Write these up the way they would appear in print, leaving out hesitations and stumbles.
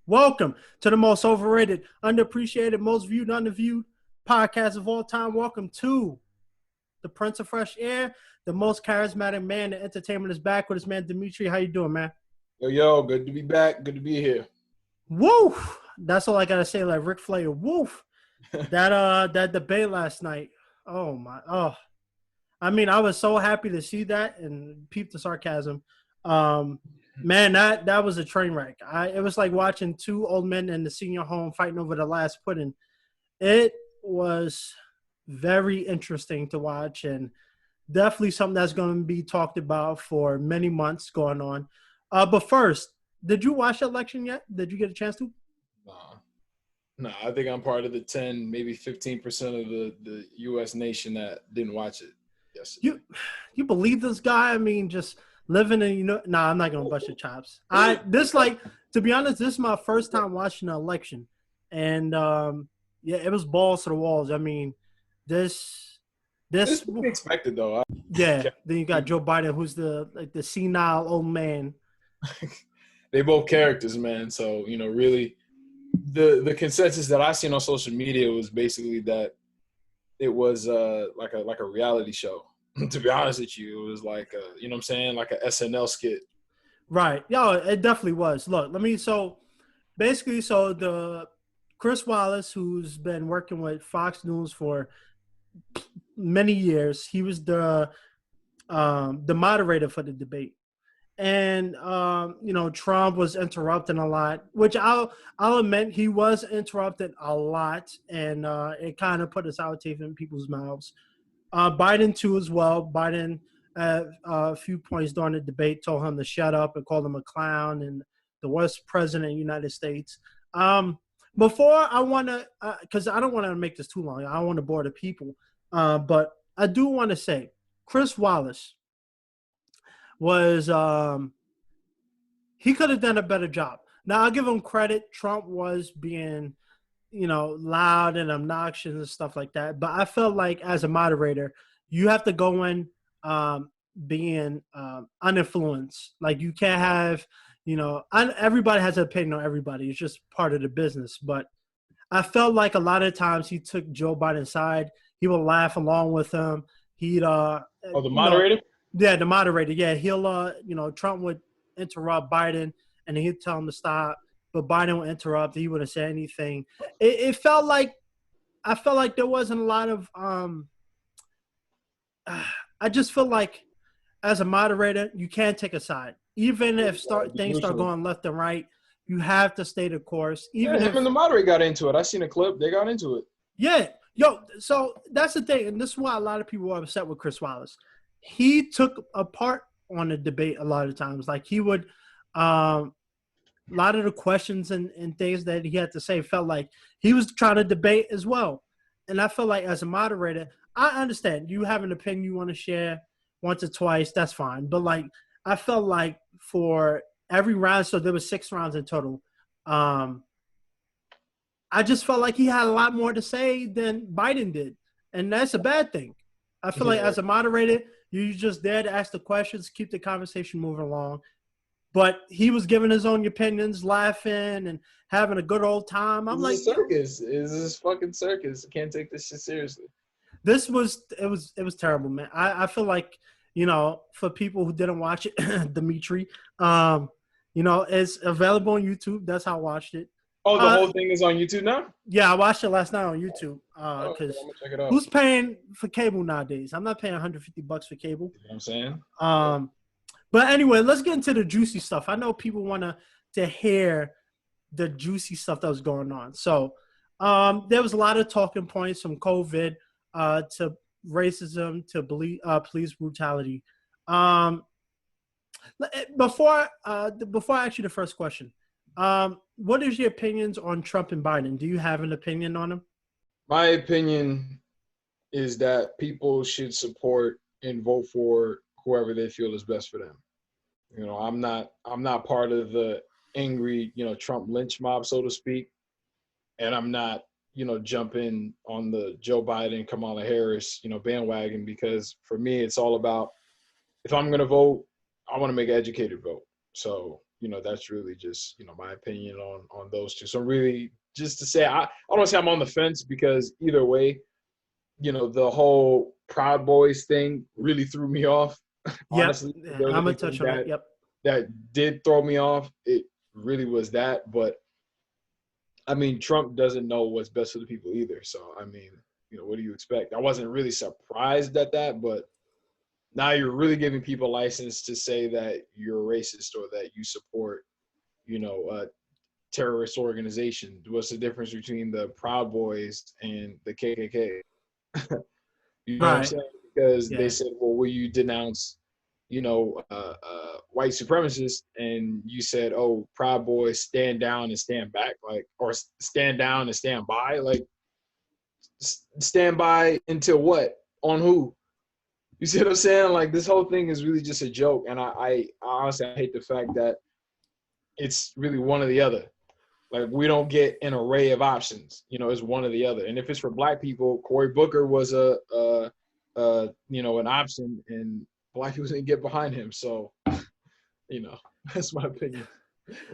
Welcome to the most overrated, underappreciated, most viewed, underviewed podcast of all time. Welcome to the Prince of Fresh Air, the most charismatic man. The entertainment is back with his man Dimitri. How you doing, man? Yo, good to be back. Good to be here. Woof! That's all I gotta say. Like Ric Flair, woof! That debate last night. Oh my! Oh, I mean, I was so happy to see that and peep the sarcasm. Um, man, that was a train wreck. It was like watching two old men in the senior home fighting over the last pudding. It was very interesting to watch and definitely something that's going to be talked about for many months going on. But first, did you watch the election yet? Did you get a chance to? Nah, nah. I think I'm part of the 10, maybe 15% of the U.S. nation that didn't watch it yesterday. You believe this guy? I mean, just living in Nah, I'm not gonna bust your chops. To be honest, this is my first time watching an election, and yeah, it was balls to the walls. I mean, this This was expected though. yeah. Then you got Joe Biden, who's the senile old man. They both characters, man. So really, the consensus that I seen on social media was basically that it was like a reality show. To be honest with you, it was like what I'm saying, like a SNL skit. Right. Yeah, it definitely was. Look, so the Chris Wallace, who's been working with Fox News for many years, he was the moderator for the debate. And Trump was interrupting a lot, which I'll admit he was interrupted a lot, and it kind of put a sour taste in people's mouths. Biden too as well. Biden at a few points during the debate told him to shut up and called him a clown and the worst president of the United States. Before I want to, because I don't want to make this too long. I don't want to bore the people, but I do want to say Chris Wallace was he could have done a better job. Now I'll give him credit. Trump was being, loud and obnoxious and stuff like that. But I felt like as a moderator, you have to go in being uninfluenced. Like you can't have, everybody has an opinion on everybody. It's just part of the business. But I felt like a lot of times he took Joe Biden's side. He would laugh along with him. He'd Oh, the moderator. yeah, the moderator. Yeah, he'll Trump would interrupt Biden and he'd tell him to stop, but Biden would interrupt. He wouldn't say anything. It felt like I felt like there wasn't a lot of I just feel like as a moderator, you can't take a side. Even if things start going left and right, you have to stay the course. Even him if and the moderator got into it. I seen a clip. They got into it. yeah, yo, so that's the thing, and this is why a lot of people are upset with Chris Wallace. He took a part on the debate a lot of times. Like he would, a lot of the questions and things that he had to say felt like he was trying to debate as well. And I feel like as a moderator, I understand you have an opinion you want to share once or twice. That's fine. But like, I felt like for every round, so there was 6 rounds in total. I just felt like he had a lot more to say than Biden did. And that's a bad thing. I feel like as a moderator, you're just there to ask the questions, keep the conversation moving along. But he was giving his own opinions, laughing and having a good old time. I'm like, circus. It's this fucking circus. I can't take this shit seriously. it was terrible, man. I feel like, for people who didn't watch it, Dimitri, it's available on YouTube. That's how I watched it. Oh, the whole thing is on YouTube now? Yeah, I watched it last night on YouTube. I'm Because gonna check it out. who's paying for cable nowadays? I'm not paying $150 for cable. You know what I'm saying? But anyway, let's get into the juicy stuff. I know people want to hear the juicy stuff that was going on. So there was a lot of talking points from COVID to racism to police brutality. Before I ask you the first question, what is your opinions on Trump and Biden? Do you have an opinion on them? My opinion is that people should support and vote for whoever they feel is best for them. I'm not part of the angry, Trump lynch mob, so to speak. And I'm not, jumping on the Joe Biden, Kamala Harris, bandwagon, because for me, it's all about, if I'm going to vote, I want to make an educated vote. So that's really just, my opinion on those two. So really, just to say, I don't say I'm on the fence, because either way, the whole Proud Boys thing really threw me off. Yep. Honestly, if Yeah, there was I'm gonna anything touch on that. Yep. that did throw me off, it really was that. But I mean, Trump doesn't know what's best for the people either. So I mean, what do you expect? I wasn't really surprised at that, but now you're really giving people license to say that you're a racist or that you support, a terrorist organization. What's the difference between the Proud Boys and the KKK? You know what I'm Right. saying? Because they Yeah. said, well, will you denounce, white supremacists? And you said, oh, Proud Boys, stand down and stand back, like, or stand down and stand by, like, stand by until what? On who? You see what I'm saying? Like, this whole thing is really just a joke, and I honestly, I hate the fact that it's really one or the other. Like, we don't get an array of options. It's one or the other. And if it's for black people, Cory Booker was an option, and black people didn't get behind him. So, that's my opinion.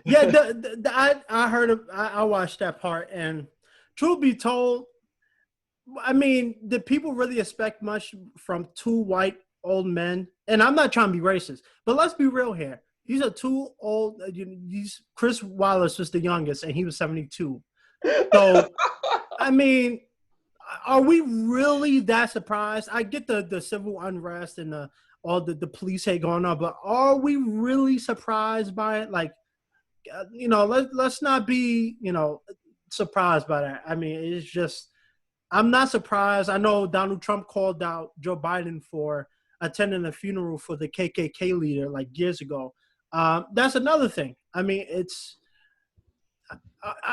Yeah. I heard of, I watched that part, and truth be told, I mean, did people really expect much from two white old men? And I'm not trying to be racist, but let's be real here. These are two old. Chris Wallace was the youngest, and he was 72. So, I mean, are we really that surprised? I get the civil unrest and all the police hate going on, but are we really surprised by it? Like, let's not be surprised by that. I mean, it's just, I'm not surprised. I know Donald Trump called out Joe Biden for attending a funeral for the KKK leader like years ago. That's another thing. I mean,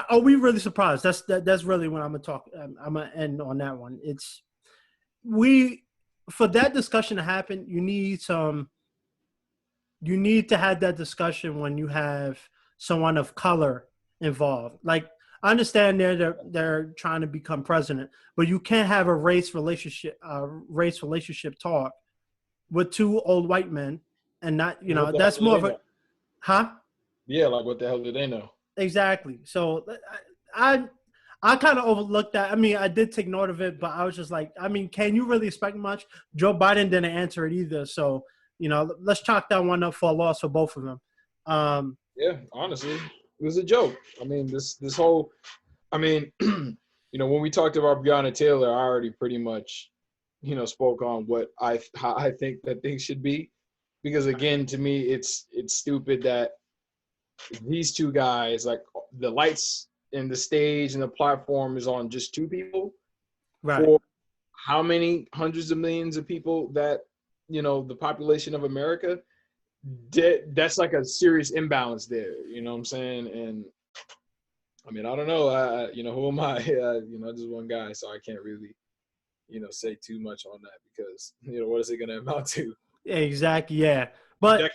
are we really surprised? That's really what I'm gonna talk. I'm gonna end on that one. We for that discussion to happen, you need to have that discussion when you have someone of color involved. Like, I understand they're trying to become president, but you can't have a race relationship talk with two old white men, and not What the hell that's do more they of a know? huh. Yeah, like, what the hell do they know? Exactly. So I I kind of overlooked that. I mean, I did take note of it, but I was just like, I mean, can you really expect much? Joe Biden didn't answer it either. So, let's chalk that one up for a loss for both of them. Um, Yeah, honestly, it was a joke. I mean, this whole, I mean, when we talked about Breonna Taylor, I already pretty much, spoke on how I think that things should be, because again, to me, it's stupid that these two guys, like, the lights and the stage and the platform is on just two people right. for how many hundreds of millions of people that, the population of America. That's like a serious imbalance there. You know what I'm saying? And I mean, I don't know. Who am I? Just one guy, so I can't really, say too much on that, because what is it going to amount to? Exactly. Yeah. But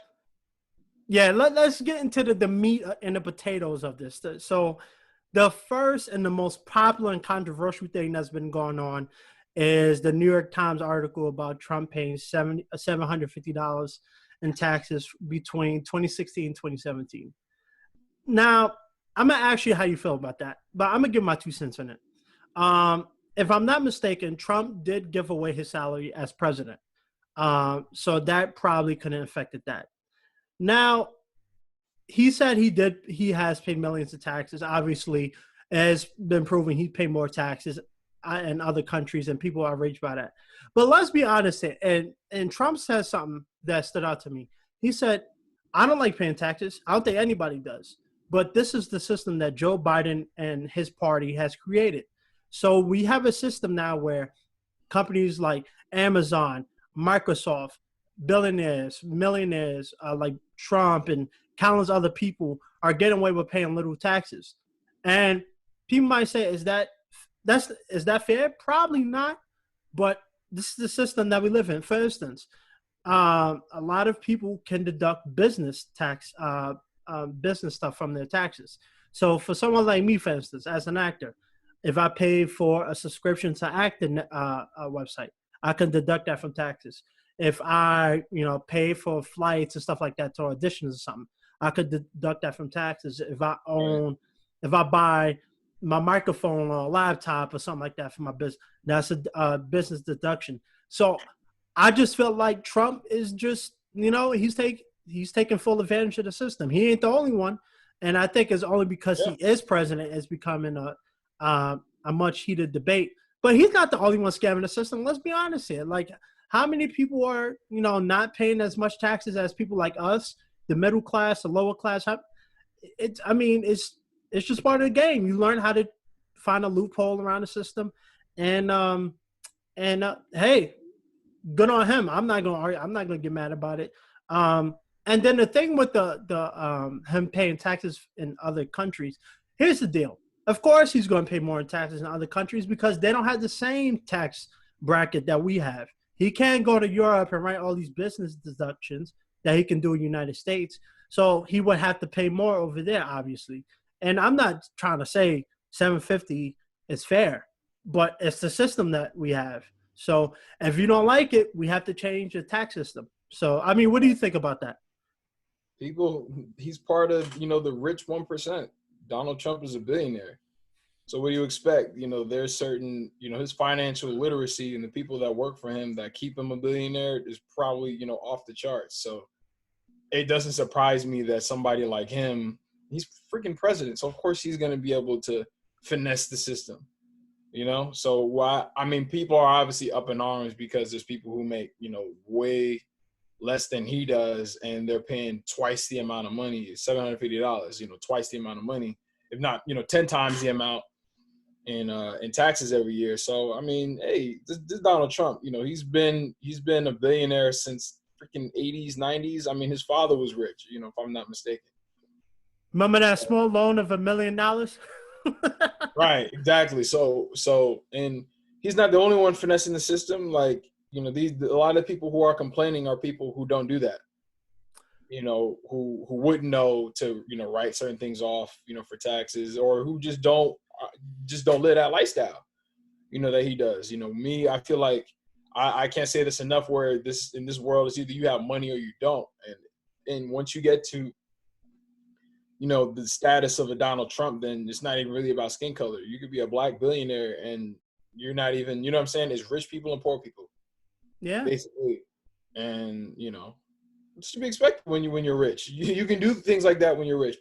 yeah, let's get into the meat and the potatoes of this. So, the first and the most popular and controversial thing that's been going on is the New York Times article about Trump paying $750 in taxes between 2016 and 2017. Now, I'm gonna ask you how you feel about that, but I'm gonna give my 2 cents on it. If I'm not mistaken, Trump did give away his salary as president, so that probably could have affected that. Now, he said he has paid millions of taxes. Obviously, it has been proven he paid more taxes in other countries, and people are outraged by that. But let's be honest, and Trump said something that stood out to me. He said, I don't like paying taxes. I don't think anybody does. But this is the system that Joe Biden and his party has created. So we have a system now where companies like Amazon, Microsoft, billionaires, millionaires like Trump and countless other people are getting away with paying little taxes. And people might say, is that fair? Probably not. But this is the system that we live in. For instance, a lot of people can deduct business stuff from their taxes. So for someone like me, for instance, as an actor, if I pay for a subscription to acting website, I can deduct that from taxes. If I, pay for flights and stuff like that to auditions or something, I could deduct that from taxes if I Right. own, if I buy my microphone or a laptop or something like that for my business. That's a business deduction. So I just felt like Trump is just, he's taking full advantage of the system. He ain't the only one, and I think it's only because he Yeah. is president it's becoming a much heated debate. But he's not the only one scamming the system. Let's be honest here. Like, how many people are not paying as much taxes as people like us, the middle class, the lower class? It's just part of the game. You learn how to find a loophole around the system, and hey, good on him. I'm not gonna argue. I'm not gonna get mad about it. And then the thing with the him paying taxes in other countries. Here's the deal. Of course, he's going to pay more in taxes in other countries because they don't have the same tax bracket that we have. He can't go to Europe and write all these business deductions that he can do in the United States. So he would have to pay more over there, obviously. And I'm not trying to say 750 is fair, but it's the system that we have. So if you don't like it, we have to change the tax system. So, I mean, what do you think about that? He's part of, the rich 1%. Donald Trump is a billionaire. So what do you expect? There's certain, his financial literacy and the people that work for him that keep him a billionaire is probably, off the charts. So it doesn't surprise me that somebody like him, he's freaking president. So of course he's going to be able to finesse the system, So why? I mean, people are obviously up in arms because there's people who make, way less than he does, and they're paying twice the amount of money, $750, twice the amount of money, if not, 10 times the amount in taxes every year. So I mean, hey, this Donald Trump, he's been a billionaire since freaking 80s, 90s. I mean, his father was rich, if I'm not mistaken. Remember that small loan of $1 million? Right, exactly. And he's not the only one finessing the system. Like, a lot of people who are complaining are people who don't do that. Who wouldn't know to, write certain things off, for taxes, or who just don't live that lifestyle, that he does. Me, I feel like I can't say this enough, where in this world it's either you have money or you don't. And once you get to, the status of a Donald Trump, then it's not even really about skin color. You could be a black billionaire and you're not even, what I'm saying? It's rich people and poor people, Yeah. basically. And, it's to be expected when you're rich. You can do things like that when you're rich.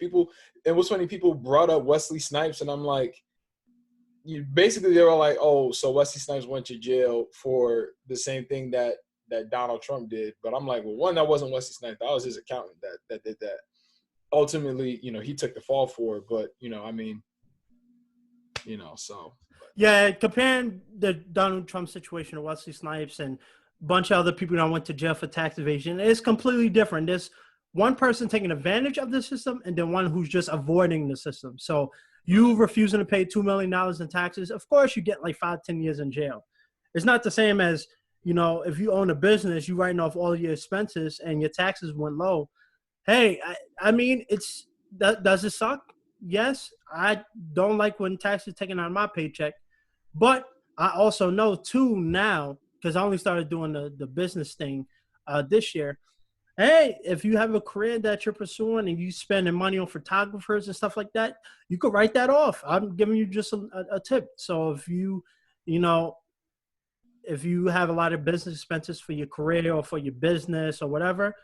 And what's funny, people brought up Wesley Snipes, and I'm like, basically they were like, oh, so Wesley Snipes went to jail for the same thing that Donald Trump did. But I'm like, well, one, that wasn't Wesley Snipes. That was his accountant that did that. Ultimately, he took the fall for it. But, I mean, so. Yeah, comparing the Donald Trump situation to Wesley Snipes and a bunch of other people that went to jail for tax evasion, it's completely different. There's one person taking advantage of the system and then one who's just avoiding the system. So you refusing to pay $2 million in taxes, of course you get like 5-10 years in jail. It's not the same as, if you own a business, you writing off all your expenses and your taxes went low. Hey, I mean, does it suck? Yes, I don't like when taxes taken out of my paycheck, but I also know too now, because I only started doing the business thing this year. Hey, if you have a career that you're pursuing and you spending money on photographers and stuff like that, you could write that off. I'm giving you just a tip. So you know, if you have a lot of business expenses for your career or for your business or whatever,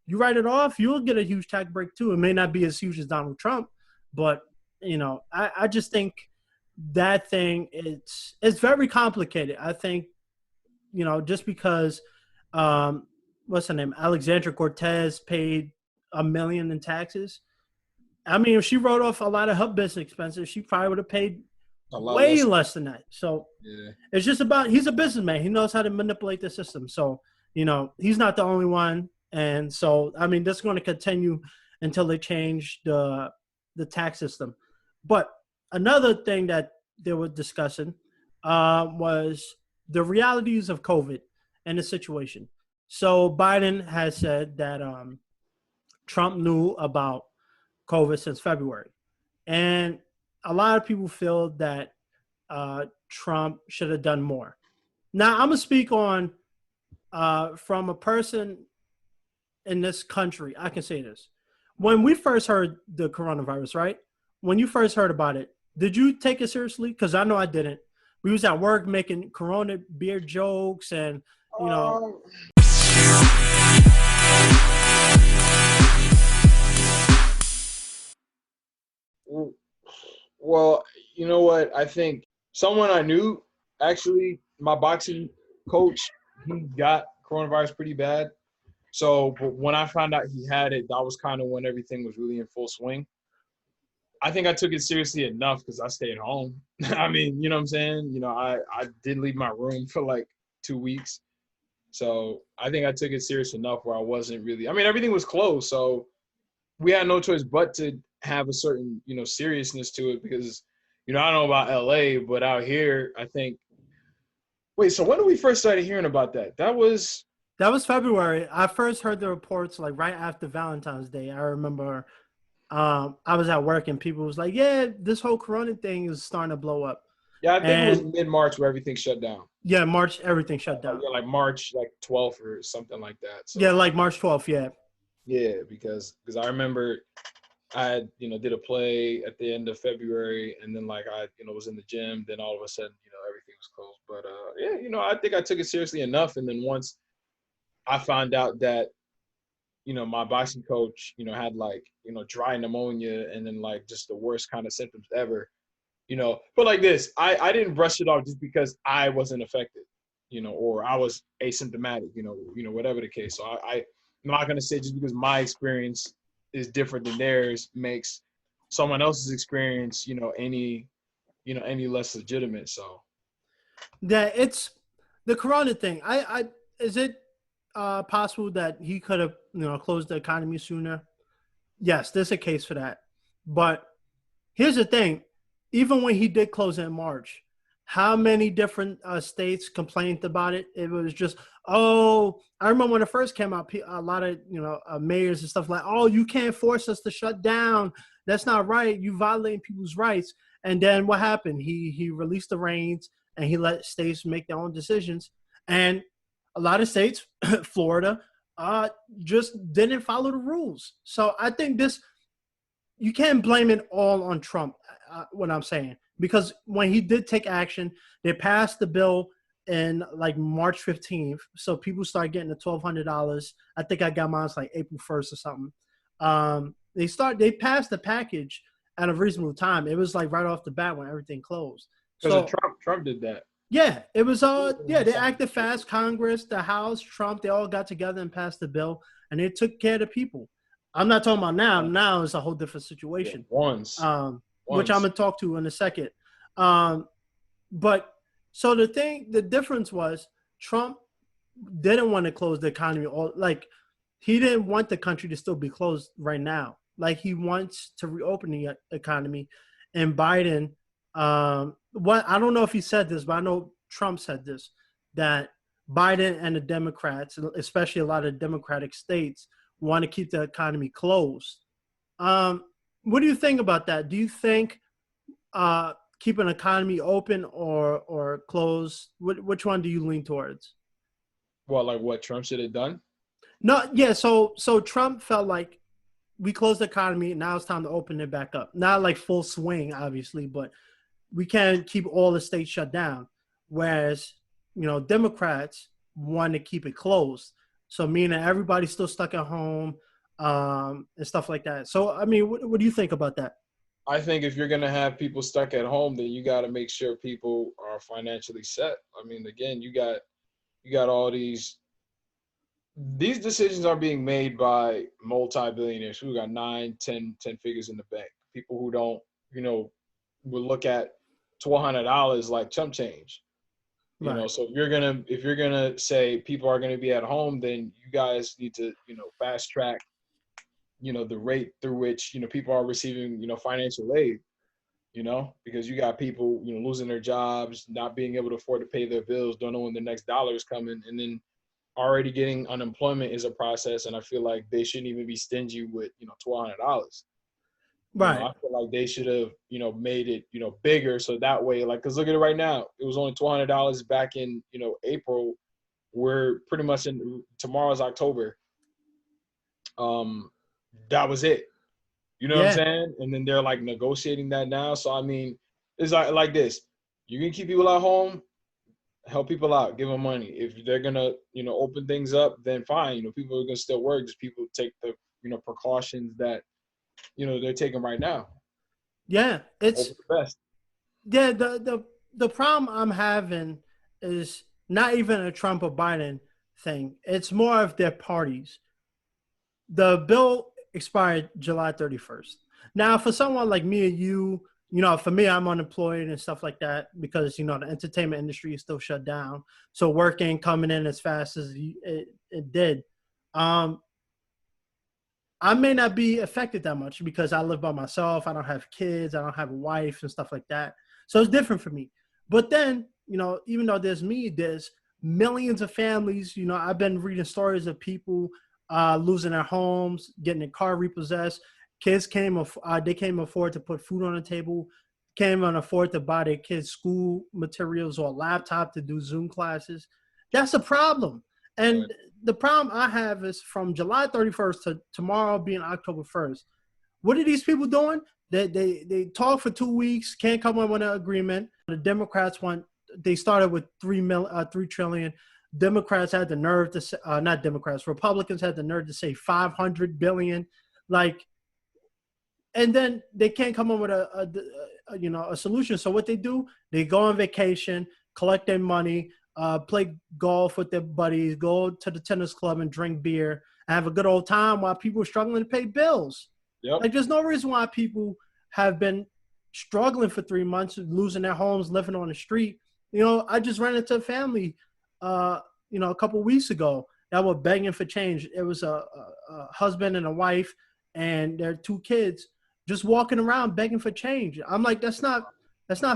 you write it off, you'll get a huge tax break too. It may not be as huge as Donald Trump, but I just think that thing it's very complicated. I think, just because what's her name? Alexandra Cortez paid $1 million in taxes. I mean, if she wrote off a lot of her business expenses, she probably would have paid A lot way less. less than that. So Yeah. it's just about, he's a businessman. He knows how to manipulate the system. So, he's not the only one. And so, I mean, this is going to continue until they change the tax system. But another thing that they were discussing was the realities of COVID and the situation. So Biden has said that Trump knew about COVID since February. And a lot of people feel that Trump should have done more. Now, I'm going to speak on from a person in this country. I can say this. when we first heard the coronavirus, right? When you first heard about it, did you take it seriously? Because I know I didn't. We was at work making Corona beer jokes, and you know, Um, well, you know what? I think someone I knew, actually, my boxing coach, he got coronavirus pretty bad. So but when I found out he had it, that was kind of when everything was really in full swing. I think I took it seriously enough because I stayed home. I mean, you know what I'm saying? I did leave my room for like 2 weeks. So I think I took it serious enough where I wasn't really, I mean, everything was closed. So we had no choice but to have a certain, seriousness to it because, I don't know about LA, but out here, I think, wait, so when did we first started hearing about that? that was February. I first heard the reports like right after Valentine's Day. I remember I was at work and people was like, "Yeah, this whole Corona thing is starting to blow up." yeah, I think it was And mid-March where everything shut down. yeah, March everything shut Like, down. yeah, like March, like 12th or something like that. Yeah, So like March 12th. Yeah, yeah, because I remember I had, did a play at the end of February and then like I, was in the gym, then all of a sudden, everything was closed. But yeah, I think I took it seriously enough. And then once I found out that, my boxing coach, had like, dry pneumonia and then like just the worst kind of symptoms ever, but like this, I didn't brush it off just because I wasn't affected, or I was asymptomatic, whatever the case. So I'm not gonna say just because my experience is different than theirs makes someone else's experience, any less legitimate. So yeah. It's the Corona thing. I is it possible that he could have closed the economy sooner? Yes, there's a case for that. But here's the thing: even when he did close in March, how many different states complained about it? It was just, oh, I remember when it first came out, a lot of mayors and stuff like, oh, you can't force us to shut down. That's not right. You violating people's rights. And then what happened? He released the reins and he let states make their own decisions. And a lot of states, Florida, just didn't follow the rules. So I think this you can't blame it all on Trump. What I'm saying, because when he did take action, they passed the bill in like March 15th, so people start getting the $1,200. I think I got mine like April 1st or something. They passed the package at a reasonable time. It was like right off the bat when everything closed. because of So Trump did that. yeah, it was they acted fast. Congress, the House, Trump, they all got together and passed the bill and they took care of the people. I'm not talking about now. Now it's a whole different Yeah, situation. once, Which I'm once. gonna talk to in a second. Um, but so the difference was Trump didn't want to close the economy, or like he didn't want the country to still be closed right now. Like he wants to reopen the economy, and Biden, what I don't know if he said this, but I know Trump said this that Biden and the Democrats, especially a lot of Democratic states, want to keep the economy closed. Um, what do you think about that? Do you think keep an economy open or closed? Which one do you lean towards? Well, like what Trump should have done. No, yeah. So Trump felt like we closed the economy. Now it's time to open it back up. Not like full swing, obviously, but we can't keep all the states shut down. Whereas Democrats want to keep it closed. So meaning everybody's still stuck at home and stuff like that. So I mean, what do you think about that? I think if you're gonna have people stuck at home, then you got to make sure people are financially set. I mean, again, you got all these decisions are being made by multi-billionaires who got 9, 10 figures in the bank. People who don't, would look at $1,200 like chump change. Right. So if you're gonna say people are gonna be at home, then you guys need to, fast track, the rate through which, people are receiving, financial aid, because you got people, losing their jobs, not being able to afford to pay their bills, don't know when the next dollar is coming, and then already getting unemployment is a process. And I feel like they shouldn't even be stingy with, $1,200. Right. I feel like they should have, made it, bigger. So that way, like, cause look at it right now. It was only $200 back in, April. We're pretty much tomorrow's October. That was it. You know what I'm Yeah. saying? And then they're like negotiating that now. So I mean, it's like this. You can keep people at home, help people out, give them money. If they're gonna, open things up, then fine. People are gonna still work. Just people take the, precautions that, they're taking right now. Yeah. Hope It's for the best. yeah. The problem I'm having is not even a Trump or Biden thing. It's more of their parties. The bill expired July 31st. Now, for someone like me and you, for me, I'm unemployed and stuff like that because, the entertainment industry is still shut down. So work ain't coming in as fast as it did. Um, I may not be affected that much because I live by myself. I don't have kids. I don't have a wife and stuff like that. So it's different for me. But then, even though there's me, there's millions of families. I've been reading stories of people losing their homes, getting their car repossessed. Kids they can't afford to put food on the table, can't even afford to buy their kids school materials or a laptop to do Zoom classes. That's a problem. Right. And the problem I have is from July 31st to tomorrow being October 1st. What are these people doing? They talk for 2 weeks, can't come up with an agreement. The Democrats they started with 3 trillion. Democrats had the nerve to say, not Democrats, Republicans had the nerve to say 500 billion. Like, and then they can't come up with a solution. So what they do, they go on vacation, collect their money, play golf with their buddies, go to the tennis club and drink beer, and have a good old time while people are struggling to pay bills. Yep. Like, there's no reason why people have been struggling for 3 months, losing their homes, living on the street. I just ran into a family, a couple of weeks ago that were begging for change. It was a husband and a wife and their 2 kids just walking around begging for change. I'm like, that's not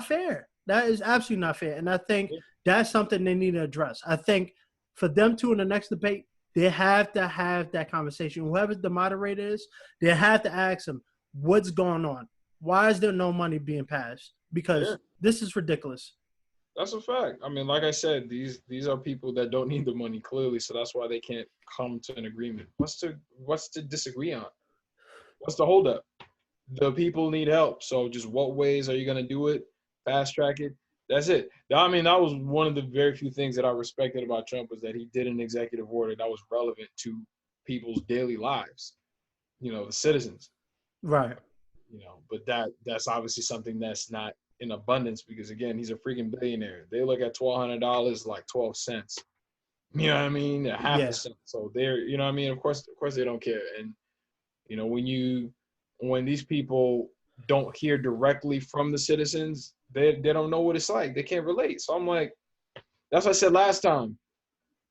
fair. That is absolutely not fair. And I think that's something they need to address. I think for them to, in the next debate, they have to have that conversation. Whoever the moderator is, they have to ask them, what's going on? Why is there no money being passed? Yeah. Because this is ridiculous. That's a fact. I mean, like I said, these are people that don't need the money clearly, so that's why they can't come to an agreement. What's to disagree on? What's the holdup? The people need help. So just what ways are you gonna do it? Fast track it. That's it. I mean, that was one of the very few things that I respected about Trump was that he did an executive order that was relevant to people's daily lives. The citizens. Right. But that's obviously something that's not in abundance because again, he's a freaking billionaire. They look at $1,200 like 12 cents. You know what I mean? A half a Yeah. cent. So they're, what I mean? Of course they don't care. And when these people don't hear directly from the citizens, they don't know what it's like. They can't relate. So I'm like, that's what I said last time.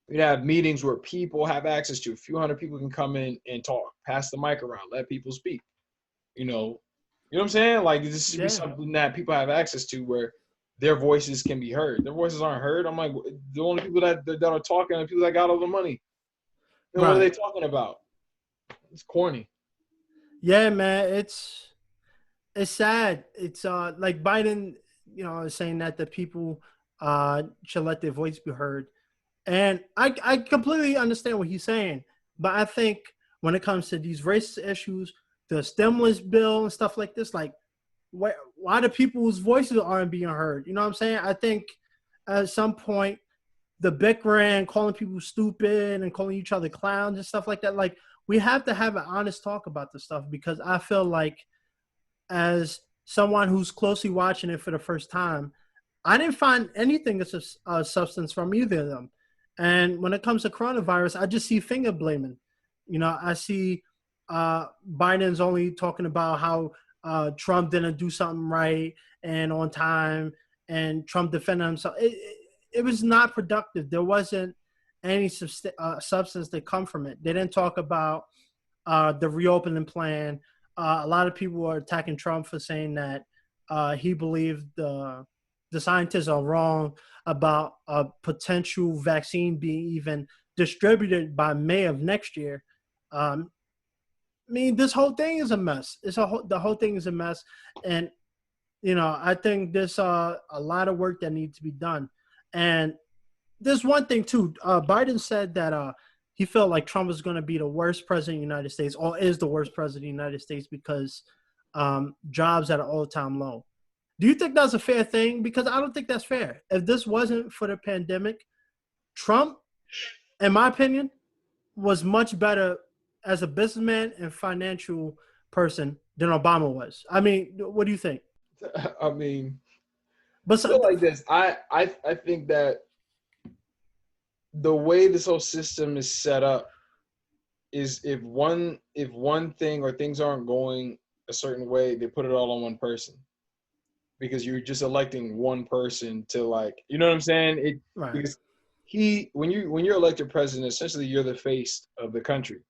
We have meetings where people have access to. A few hundred people can come in and talk, pass the mic around, let people speak. You know what I'm saying? Like this should be Yeah. something that people have access to where their voices can be heard. Their voices aren't heard. I'm like, the only people that are talking are people that got all the money. What are they Right. talking about? It's corny. Yeah, man. It's sad. It's like Biden, is saying that the people should let their voice be heard. And I completely understand what he's saying. But I think when it comes to these racist issues, the stimulus bill and stuff like this, like why the people's voices aren't being heard? You know what I'm saying? I think at some point the bickering, calling people stupid and calling each other clowns and stuff like that, like we have to have an honest talk about this stuff because I feel like as someone who's closely watching it for the first time, I didn't find anything of substance from either of them. And when it comes to coronavirus, I just see finger blaming. I see Biden's only talking about how Trump didn't do something right and on time, and Trump defended himself. It was not productive. There wasn't any substance that come from it. They didn't talk about the reopening plan. A lot of people are attacking Trump for saying that he believed the scientists are wrong about a potential vaccine being even distributed by May of next year. I mean, this whole thing is a mess. The whole thing is a mess, and I think there's a lot of work that needs to be done. And there's one thing too. Biden said that he felt like Trump was going to be the worst president of the United States, or is the worst president of the United States, because jobs at an all-time low. Do you think that's a fair thing? Because I don't think that's fair. If this wasn't for the pandemic, Trump, in my opinion, was much better as a businessman and financial person than Obama was. I mean, what do you think? I mean, But feel like this. I think that the way this whole system is set up is if one thing or things aren't going a certain way, they put it all on one person, because you're just electing one person to, like, you know what I'm saying? right, Because when you're elected president, essentially you're the face of the country.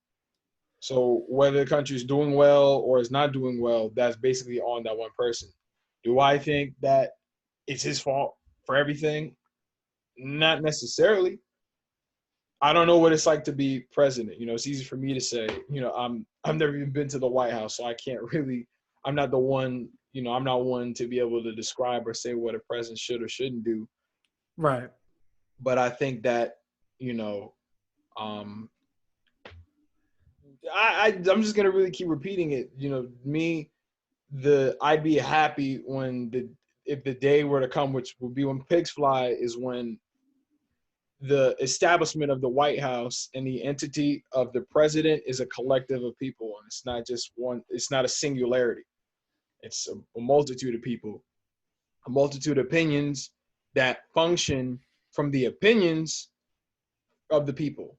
So whether the country is doing well or is not doing well, that's basically on that one person. Do I think that it's his fault for everything? Not necessarily. I don't know what it's like to be president. It's easy for me to say. I've never even been to the White House, so I can't really. I'm not the one. I'm not one to be able to describe or say what a president should or shouldn't do. right. But I think that um, I'm just gonna really keep repeating it. I'd be happy if the day were to come, which would be when pigs fly, is when the establishment of the White House and the entity of the president is a collective of people, and it's not just one. It's not a singularity. It's a multitude of people, a multitude of opinions that function from the opinions of the people.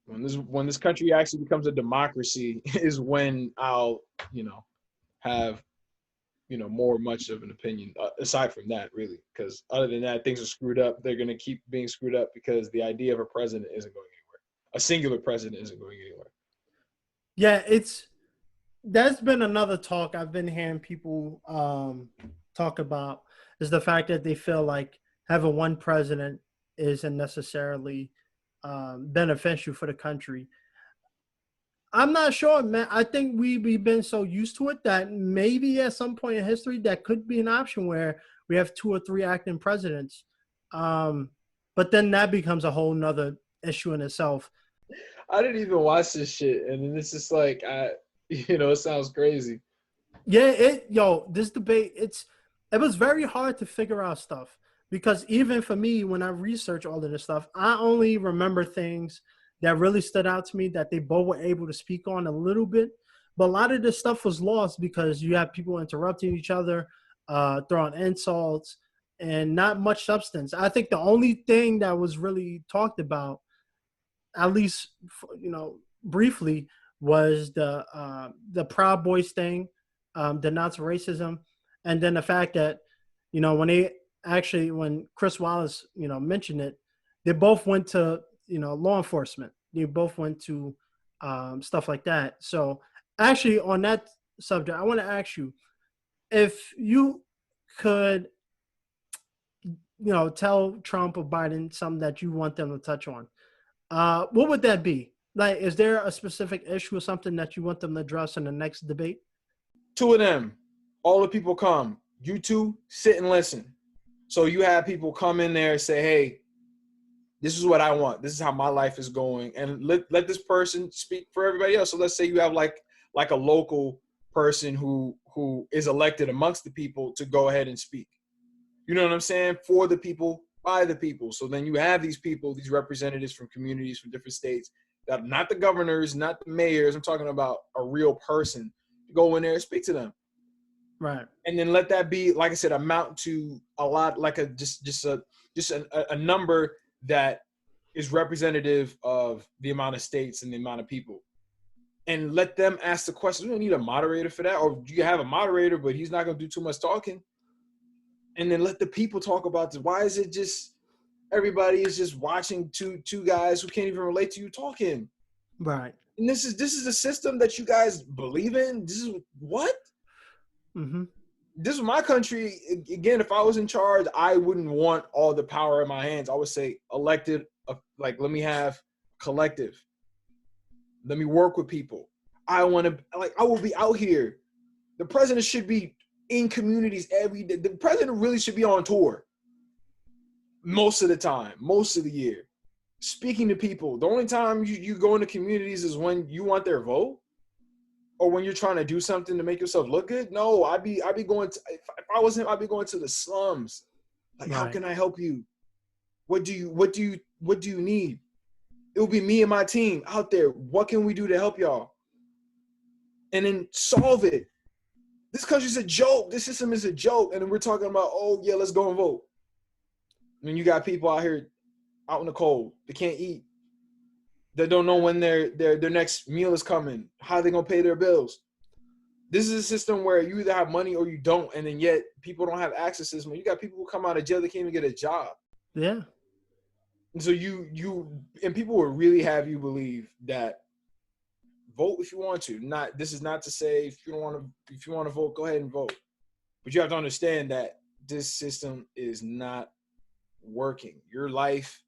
When this country actually becomes a democracy is when I'll have more much of an opinion, aside from that, really, because other than that, things are screwed up. They're going to keep being screwed up because the idea of a president isn't going anywhere. A singular president isn't going anywhere. Yeah, that's been another talk I've been hearing people talk about, is the fact that they feel like having one president isn't necessarily beneficial for the country. I'm not sure, man. I think we've been so used to it that maybe at some point in history that could be an option where we have 2 or 3 acting presidents. But then that becomes a whole nother issue in itself. I didn't even watch this shit, and it's just like it sounds crazy. Yeah, this debate, it was very hard to figure out stuff, because even for me, when I research all of this stuff, I only remember things that really stood out to me that they both were able to speak on a little bit. But a lot of this stuff was lost because you have people interrupting each other, throwing insults, and not much substance. I think the only thing that was really talked about, at least briefly, was the Proud Boys thing, denounce racism, and then the fact that when Chris Wallace mentioned it, they both went to law enforcement. They both went to stuff like that. So actually, on that subject, I want to ask you, if you could tell Trump or Biden something that you want them to touch on, what would that be? Like, is there a specific issue or something that you want them to address in the next debate? 2 of them, all the people come. You two sit and listen. So you have people come in there and say, hey, this is what I want. This is how my life is going. And let this person speak for everybody else. So let's say you have like a local person who is elected amongst the people to go ahead and speak. You know what I'm saying? For the people, by the people. So then you have these people, these representatives from communities, from different states, that not the governors, not the mayors. I'm talking about a real person. Go in there and speak to them. Right. And then let that be, like I said, amount to a lot, like a number that is representative of the amount of states and the amount of people. And let them ask the questions. We don't need a moderator for that. Or you have a moderator, but he's not going to do too much talking. And then let the people talk about this. Why is it just everybody is just watching two guys who can't even relate to you talking? Right. And this is a system that you guys believe in. This is what? Mm-hmm. This is my country. Again, if I was in charge, I wouldn't want all the power in my hands. I would say elected, let me have collective. Let me work with people. I will be out here. The president should be in communities every day. The president really should be on tour most of the time, most of the year. speaking to people. The only time you go into communities is when you want their vote or when you're trying to do something to make yourself look good. No, I'd be going to, if I was him, I'd be going to the slums. Like, how can I help you? What do you need? It will be me and my team out there. What can we do to help y'all? And then solve it. This country's a joke. This system is a joke. And then we're talking about, oh yeah, let's go and vote. I mean, you got people out here out in the cold. They can't eat. They don't know when their next meal is coming. How are they gonna pay their bills? This is a system where you either have money or you don't, and then yet people don't have access to this. When you got people who come out of jail, they can't even get a job. Yeah. And so and people will really have you believe that vote if you want to. This is not to say if you want to vote, go ahead and vote. But you have to understand that this system is not working. Your life,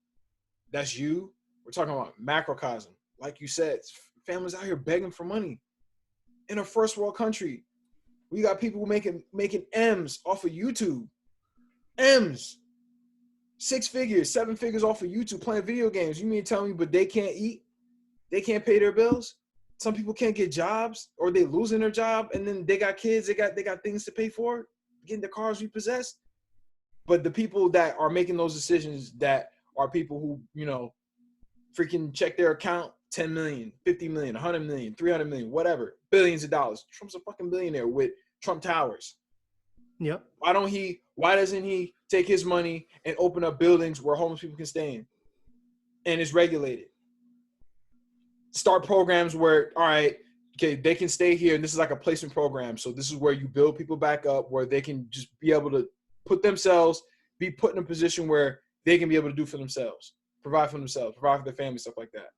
that's you. We're talking about macrocosm. Like you said, families out here begging for money. In a first world country, we got people making M's off of YouTube. M's. 6 figures, 7 figures off of YouTube playing video games. You mean to tell me, but they can't eat? They can't pay their bills? Some people can't get jobs, or they losing their job, and then they got kids, they got things to pay for, getting their cars repossessed. But the people that are making those decisions, that are people who, freaking check their account, 10 million, 50 million, 100 million, 300 million, whatever, billions of dollars. Trump's a fucking billionaire with Trump Towers. Yep. Why doesn't he take his money and open up buildings where homeless people can stay in? And it's regulated. Start programs where, all right, okay, they can stay here, and this is like a placement program. So this is where you build people back up, where they can just be able to be put in a position where they can be able to do for themselves, provide for themselves, provide for their family, stuff like that.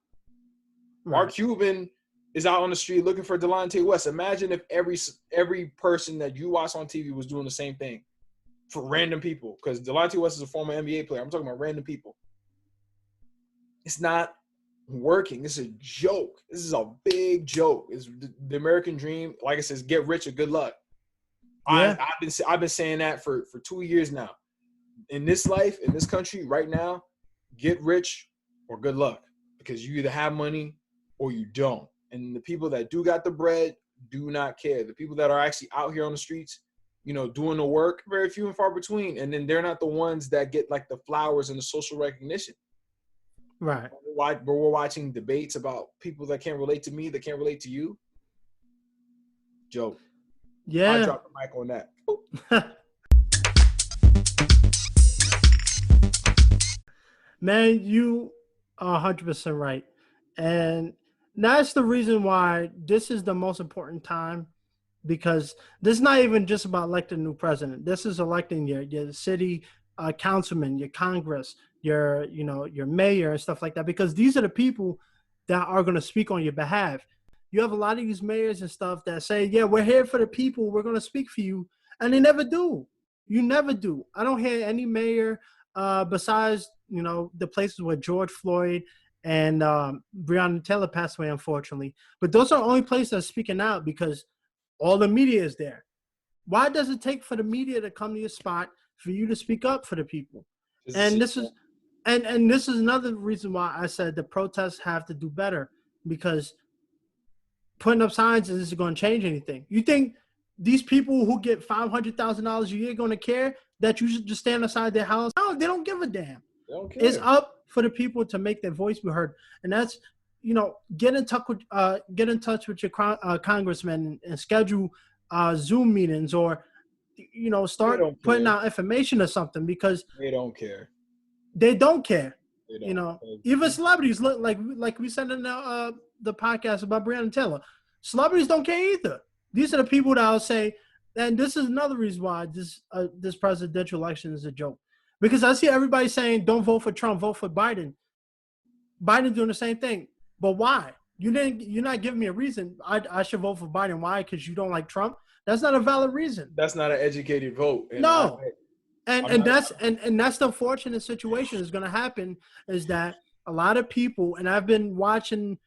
Right. Mark Cuban is out on the street looking for Delonte West. Imagine if every person that you watch on TV was doing the same thing for random people, because Delonte West is a former NBA player. I'm talking about random people. It's not working. This is a joke. This is a big joke. It's the American dream. Like I said, get rich or good luck. Yeah. I've been saying that for 2 years now. In this life, in this country, right now, get rich or good luck, because you either have money or you don't. And the people that do got the bread do not care. The people that are actually out here on the streets, doing the work, very few and far between. And then they're not the ones that get like the flowers and the social recognition. Right. But we're watching debates about people that can't relate to me, that can't relate to you. Joke. Yeah. I dropped the mic on that. Man, you are 100% right. And that's the reason why this is the most important time, because this is not even just about electing a new president. This is electing your city councilman, your Congress, your mayor and stuff like that, because these are the people that are going to speak on your behalf. You have a lot of these mayors and stuff that say, yeah, we're here for the people, we're going to speak for you, and they never do. You never do. I don't hear any mayor besides the places where George Floyd and Breonna Taylor passed away, unfortunately. But those are the only places that are speaking out, because all the media is there. Why does it take for the media to come to your spot for you to speak up for the people? And this is another reason why I said the protests have to do better, because putting up signs isn't going to change anything. You think these people who get $500,000 a year going to care that you should just stand outside their house? No, they don't give a damn. They don't care. It's up for the people to make their voice be heard, and that's get in touch with your congressman and schedule Zoom meetings, or start putting out information or something, because they don't care. They don't care. They don't. Even celebrities, look like we said in the podcast about Breonna Taylor. Celebrities don't care either. These are the people that will say, and this is another reason why this presidential election is a joke. Because I see everybody saying, don't vote for Trump, vote for Biden. Biden doing the same thing. But why? You're not giving me a reason. I should vote for Biden. Why? Because you don't like Trump? That's not a valid reason. That's not an educated vote. And no. And that's the unfortunate situation is going to happen, is that a lot of people, and I've been watching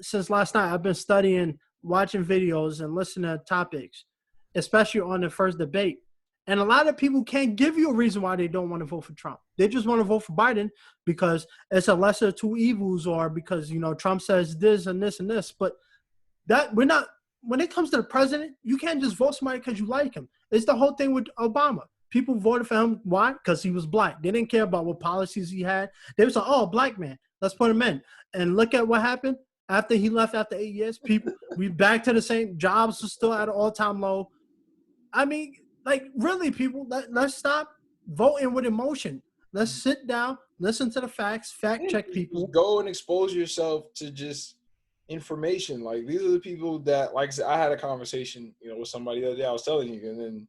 since last night, I've been studying, watching videos and listening to topics, especially on the first debate. And a lot of people can't give you a reason why they don't want to vote for Trump. They just want to vote for Biden because it's a lesser of two evils, or because, Trump says this and this and this. But that we're not, when it comes to the president, you can't just vote somebody because you like him. It's the whole thing with Obama. People voted for him. Why? Because he was black. They didn't care about what policies he had. They was like, oh, black man, let's put him in. And look at what happened after he left after 8 years. People, we back to the same. Jobs are still at an all-time low. I mean, like, really, people, let's stop voting with emotion. Let's sit down, listen to the facts, fact check people. Just go and expose yourself to just information. Like, these are the people that, like I said, I had a conversation, with somebody the other day. I was telling you, and then,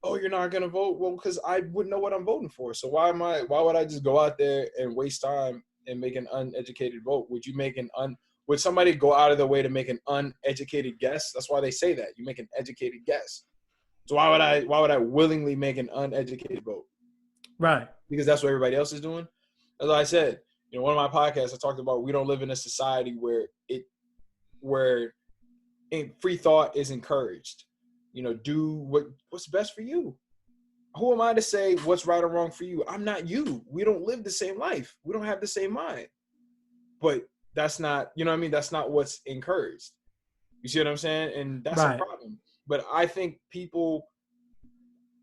oh, you're not gonna vote? Well, because I wouldn't know what I'm voting for. So why would I just go out there and waste time and make an uneducated vote? Would somebody go out of their way to make an uneducated guess? That's why they say that. You make an educated guess. So why would I willingly make an uneducated vote? Right. Because that's what everybody else is doing. As I said, one of my podcasts, I talked about we don't live in a society where free thought is encouraged. Do what's best for you. Who am I to say what's right or wrong for you? I'm not you. We don't live the same life. We don't have the same mind. But that's not, that's not what's encouraged. You see what I'm saying? And that's a problem. But I think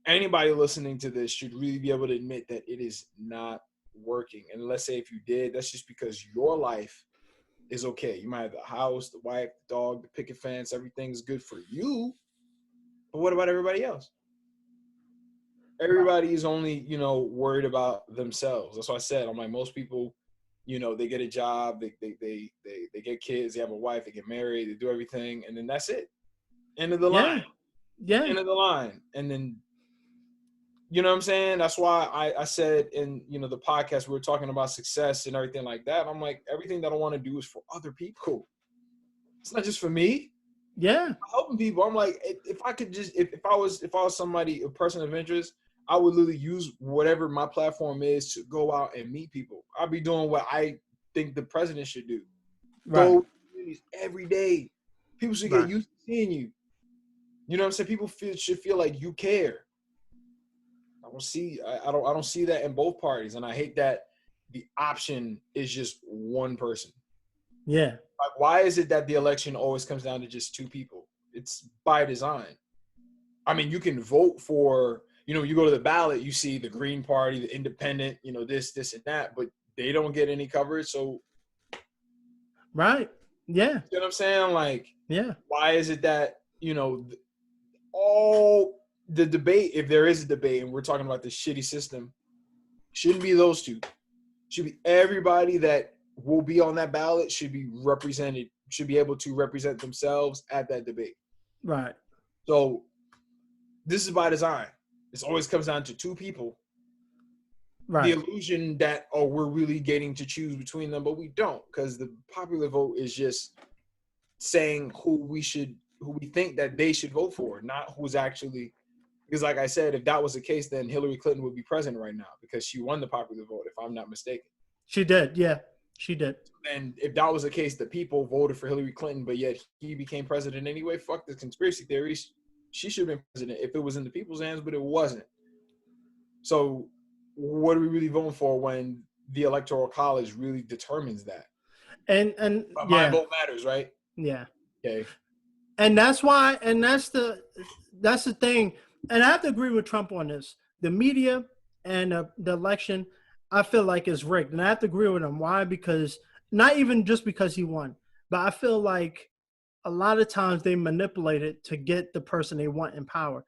anybody listening to this should really be able to admit that it is not working. And let's say if you did, that's just because your life is okay. You might have the house, the wife, the dog, the picket fence, everything's good for you. But what about everybody else? Everybody is only, worried about themselves. That's why I said, I'm like, most people, they get a job, they get kids, they have a wife, they get married, they do everything, and then that's it. End of the line. Yeah. End of the line. And then, you know what I'm saying? That's why I said in, the podcast, we were talking about success and everything like that. I'm like, everything that I want to do is for other people. It's not just for me. Yeah. I'm helping people. I'm like, if I could just, if I was somebody, a person of interest, I would literally use whatever my platform is to go out and meet people. I'll be doing what I think the president should do. Right. Go every day. People should get used to seeing you. You know what I'm saying? People should feel like you care. I don't see that in both parties, and I hate that the option is just one person. Yeah. Like, why is it that the election always comes down to just two people? It's by design. I mean, you can vote for, you go to the ballot, you see the Green Party, the Independent, this and that, but they don't get any coverage. So, right. Yeah. You know what I'm saying? Like, yeah. Why is it that, all the debate, if there is a debate, and we're talking about this shitty system, shouldn't be those two. Should be everybody that will be on that ballot should be represented, should be able to represent themselves at that debate. Right. So this is by design. This always comes down to two people. Right. The illusion that, we're really getting to choose between them, but we don't, because the popular vote is just saying who we think that they should vote for, not who's actually, because like I said, if that was the case, then Hillary Clinton would be president right now because she won the popular vote, if I'm not mistaken. She did. Yeah, she did. And if that was the case, the people voted for Hillary Clinton, but yet he became president anyway, fuck the conspiracy theories. She should have been president if it was in the people's hands, but it wasn't. So what are we really voting for when the Electoral College really determines that? And my vote matters, right? Yeah. Okay. And that's why, and that's the thing. And I have to agree with Trump on this. The media and the election, I feel like is rigged. And I have to agree with him. Why? Because not even just because he won, but I feel like a lot of times they manipulate it to get the person they want in power.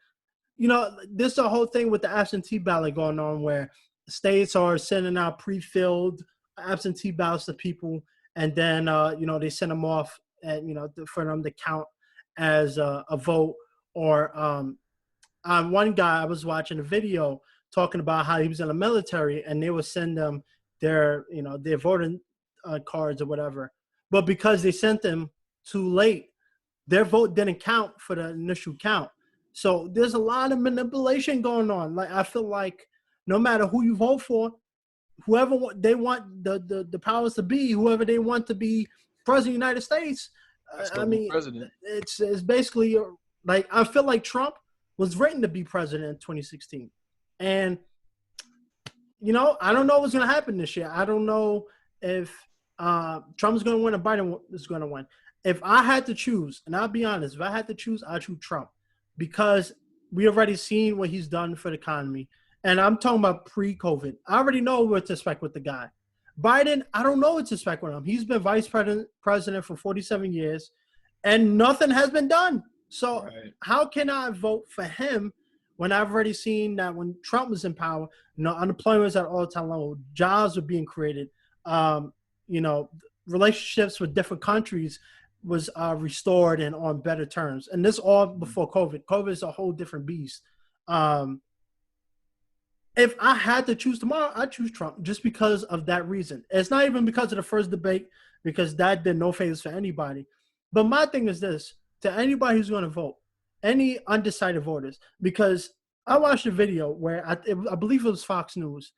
This is the whole thing with the absentee ballot going on, where states are sending out pre-filled absentee ballots to people, and then they send them off, and for them to count as a vote. Or one guy, I was watching a video talking about how he was in the military, and they would send them their voting cards or whatever, but because they sent them too late, their vote didn't count for the initial count. So there's a lot of manipulation going on. Like, I feel like no matter who you vote for, whoever they want the powers to be, whoever they want to be president of the United States, I mean, president. It's basically like, I feel like Trump was written to be president in 2016. And, I don't know what's going to happen this year. I don't know if Trump's going to win or Biden is going to win. If I had to choose, and I'll be honest, if I had to choose, I'd choose Trump because we already seen what he's done for the economy. And I'm talking about pre-COVID. I already know what to expect with the guy. Biden, I don't know what to expect with him. He's been vice president for 47 years, and nothing has been done. So how can I vote for him when I've already seen that when Trump was in power, unemployment was at all-time low, jobs were being created, relationships with different countries was restored and on better terms. And this all before COVID. COVID is a whole different beast. If I had to choose tomorrow, I'd choose Trump just because of that reason. It's not even because of the first debate, because that did no favors for anybody. But my thing is this, to anybody who's going to vote, any undecided voters, because I watched a video where I believe it was Fox News.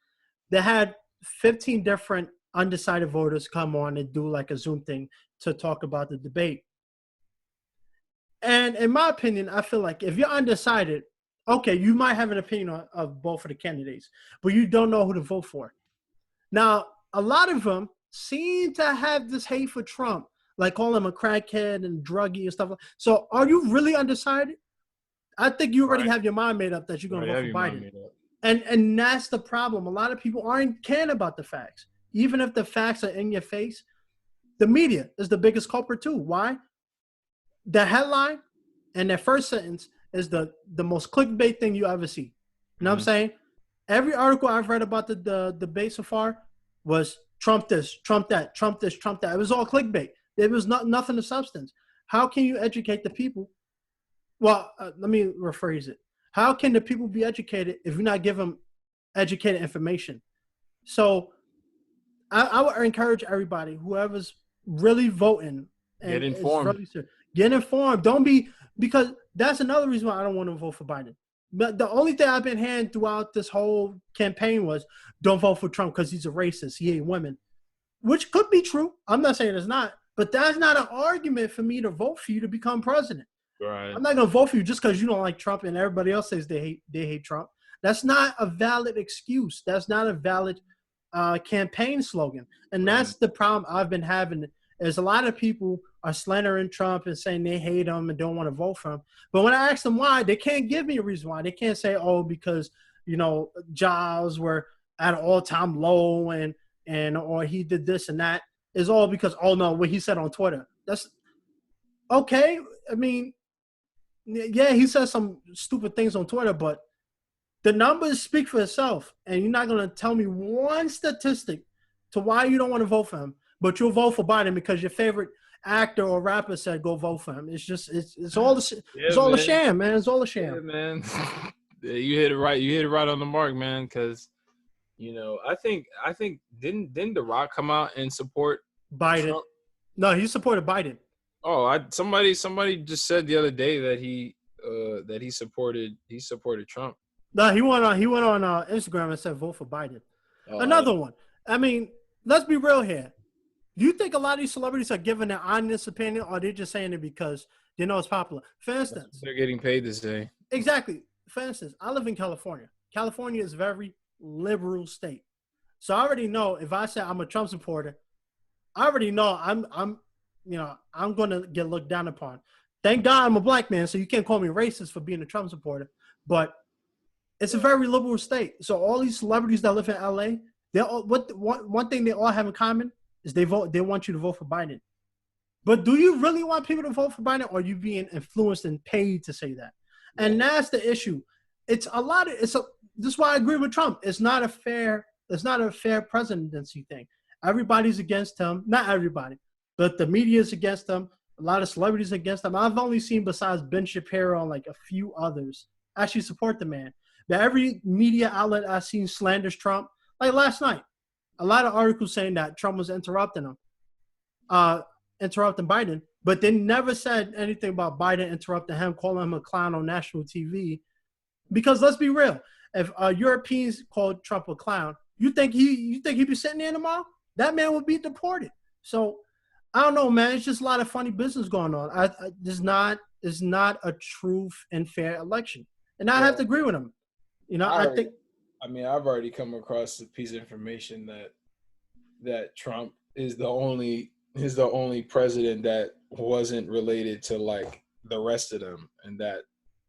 They had 15 different undecided voters come on and do like a Zoom thing to talk about the debate. And in my opinion, I feel like if you're undecided, okay, you might have an opinion of both of the candidates, but you don't know who to vote for. Now, a lot of them seem to have this hate for Trump, like call him a crackhead and druggie and stuff. So are you really undecided? I think you already have your mind made up that you're going to vote for Biden. And that's the problem. A lot of people aren't caring about the facts. Even if the facts are in your face, the media is the biggest culprit too. Why? The headline and their first sentence is the most clickbait thing you ever see. You know what I'm saying? Every article I've read about the debate so far was Trump this, Trump that, Trump this, Trump that. It was all clickbait. It was nothing of substance. How can you educate the people? Well, let me rephrase it. How can the people be educated if you're not giving them educated information? So I would encourage everybody, whoever's really voting, and get informed. Get informed. Don't be, because that's another reason why I don't want to vote for Biden. But the only thing I've been hearing throughout this whole campaign was don't vote for Trump because he's a racist. He hate women, which could be true. I'm not saying it's not, but that's not an argument for me to vote for you to become president. Right. I'm not going to vote for you just because you don't like Trump and everybody else says they hate Trump. That's not a valid excuse. That's not a valid campaign slogan. And that's the problem I've been having is a lot of people are slandering Trump and saying they hate him and don't want to vote for him. But when I ask them why, they can't give me a reason why. They can't say, oh, because, jobs were at an all-time low and or he did this and that. Is all because, oh, no, what he said on Twitter. That's okay. I mean, yeah, he says some stupid things on Twitter, but the numbers speak for itself. And you're not going to tell me one statistic to why you don't want to vote for him, but you'll vote for Biden because your favorite actor or rapper said go vote for him. It's just it's all a sham, man. It's all a sham. Yeah, man. You hit it right. You hit it right on the mark, man. Because I think didn't The Rock come out and support Biden? Trump? No, he supported Biden. Oh, somebody just said the other day that he supported Trump. No, he went on Instagram and said vote for Biden. Another one. I mean, let's be real here. Do you think a lot of these celebrities are giving their honest opinion, or they're just saying it because they know it's popular? For instance, they're getting paid to say. Exactly. For instance, I live in California. California is a very liberal state, so I already know if I say I'm a Trump supporter, I already know I'm going to get looked down upon. Thank God I'm a black man, so you can't call me racist for being a Trump supporter. But it's a very liberal state, so all these celebrities that live in LA, they all, one thing they all have in common is they want you to vote for Biden. But do you really want people to vote for Biden, or are you being influenced and paid to say that? And that's the issue. This is why I agree with Trump. It's not a fair presidency thing. Everybody's against him. Not everybody, but the media is against him. A lot of celebrities against him. I've only seen, besides Ben Shapiro and like a few others, actually support the man. But every media outlet I've seen slanders Trump. Like last night, a lot of articles saying that Trump was interrupting Biden, but they never said anything about Biden interrupting him, calling him a clown on national TV. Because let's be real, if Europeans called Trump a clown, you think he'd be sitting there tomorrow? That man would be deported. So I don't know, man. It's just a lot of funny business going on. It's not a true and fair election. and I have to Well, agree with him. You know, I I already, think I've already come across a piece of information that Trump is the only president that wasn't related to like the rest of them, and that I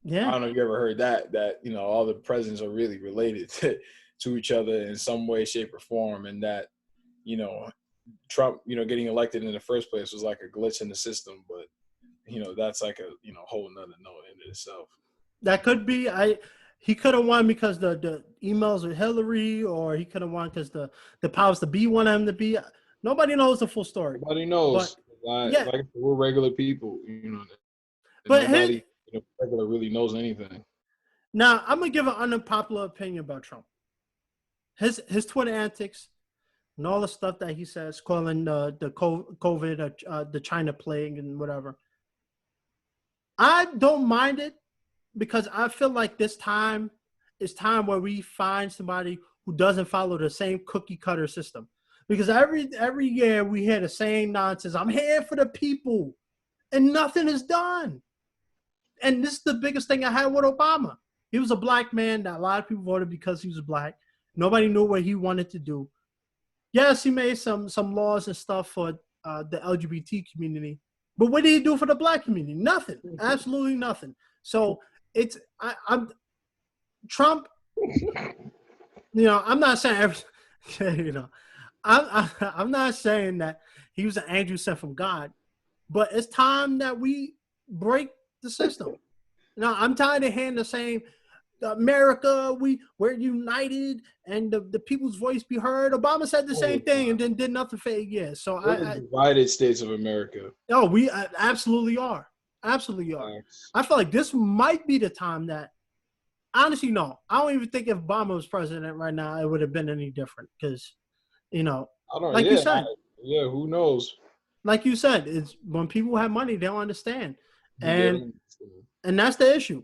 yeah, don't know if you ever heard that all the presidents are really related to each other in some way, shape, or form, and that you know Trump getting elected in the first place was like a glitch in the system, but that's like a whole nother note in itself. that could be. He could have won because the emails with Hillary, or he could have won because the powers to be wanted him to be. Nobody knows the full story, Nobody but knows. yeah, Like we're regular people, and but his, nobody regular really knows anything. now I'm gonna give an unpopular opinion about Trump. His Twitter antics and all the stuff that he says, calling the COVID the China plague and whatever. I don't mind it because I feel like this time is time where we find somebody who doesn't follow the same cookie cutter system. Because every year we hear the same nonsense. I'm here for the people, and nothing is done. And this is the biggest thing I had with Obama. He was a black man that a lot of people voted because he was black. Nobody knew what he wanted to do. Yes, he made some laws and stuff for the LGBT community, but what did he do for the black community? Nothing. Absolutely nothing. So I'm Trump. I'm not saying every, I'm not saying that he was an angel sent from God, but it's time that we break the system. I'm tired of hearing the same America, we're united, and the people's voice be heard. Obama said the All same the thing and time. then did nothing for 8 years. So We're the divided states of America. we absolutely are, absolutely are. I feel like this might be the time that, honestly, no, I don't even think if Obama was president right now, it would have been any different because, I don't. like you Yeah, said, Who knows? it's when people have money, they don't understand, They and don't. that's the issue.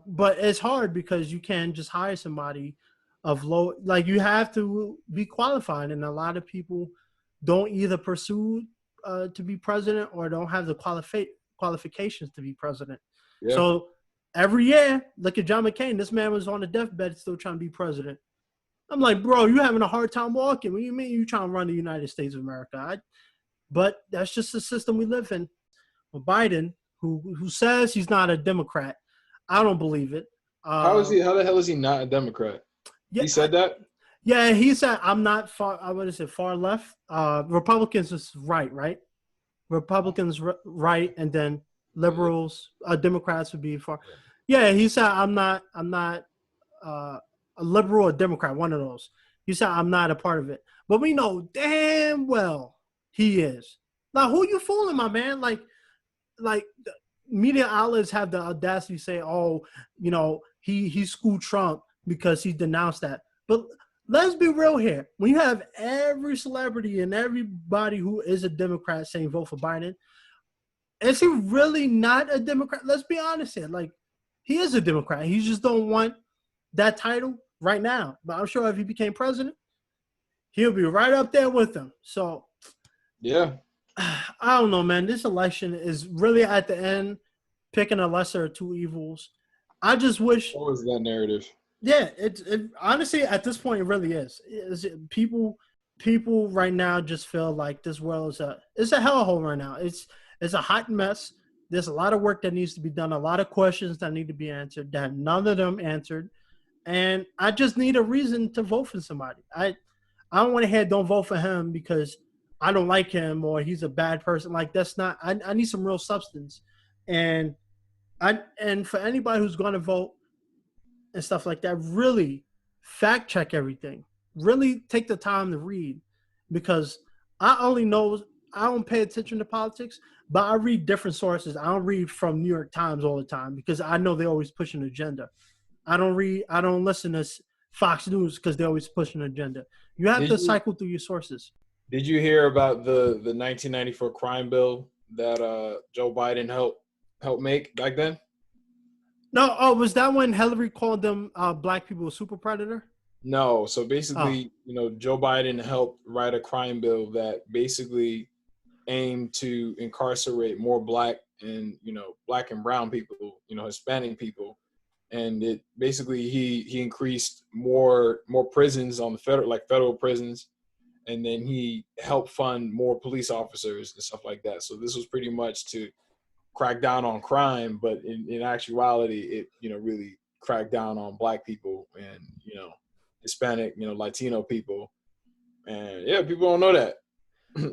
But it's hard because you can't just hire somebody of low, like you have to be qualified, and a lot of people don't either pursue to be president or don't have the qualifications to be president. Yeah, So every year, look at John McCain. This man was on the deathbed still trying to be president. I'm like, bro, you having a hard time walking. What do you mean you trying to run the United States of America? But that's just the system we live in. With Biden, who says he's not a Democrat, I don't believe it. how is he? How the hell is he not a Democrat? Yeah, He said that. yeah, he said I'm not far. What is it? Far left. Republicans is right, right? Republicans right, and then liberals, Democrats would be far. Yeah, he said I'm not. I'm not a liberal or Democrat. One of those. He said I'm not a part of it, but we know damn well he is. Now, who you fooling, my man? Like media outlets have the audacity to say, "Oh, he schooled Trump because he denounced that." But let's be real here. When you have every celebrity and everybody who is a Democrat saying vote for Biden, is he really not a Democrat? Let's be honest here. Like, he is a Democrat. He just don't want that title right now. But I'm sure if he became president, he'll be right up there with them. So Yeah. I don't know, man. This election is really at the end picking a lesser of two evils. I just wish. What was that narrative? Yeah, it honestly at this point it really is. People right now just feel like this world is a hellhole right now. It's a hot mess. There's a lot of work that needs to be done, a lot of questions that need to be answered that none of them answered. And I just need a reason to vote for somebody. I don't want to hear don't vote for him because I don't like him or he's a bad person. Like that's not. I need some real substance, and for anybody who's going to vote and stuff like that, really fact check everything. Really take the time to read, because I don't pay attention to politics, but I read different sources. I don't read from New York Times all the time because I know they always push an agenda. I don't listen to Fox News because they always push an agenda. You have Did to you cycle through your sources. Did you hear about the 1994 crime bill that Joe Biden helped make back then? No, oh, was that when Hillary called them black people a super predator? No. So Oh, basically, Joe Biden helped write a crime bill that basically aimed to incarcerate more black and black and brown people, Hispanic people, and it basically he increased more prisons on the federal prisons, and then he helped fund more police officers and stuff like that. So this was pretty much to crack down on crime, but in actuality, it really cracked down on Black people and Hispanic, Latino people, and yeah, people don't know that.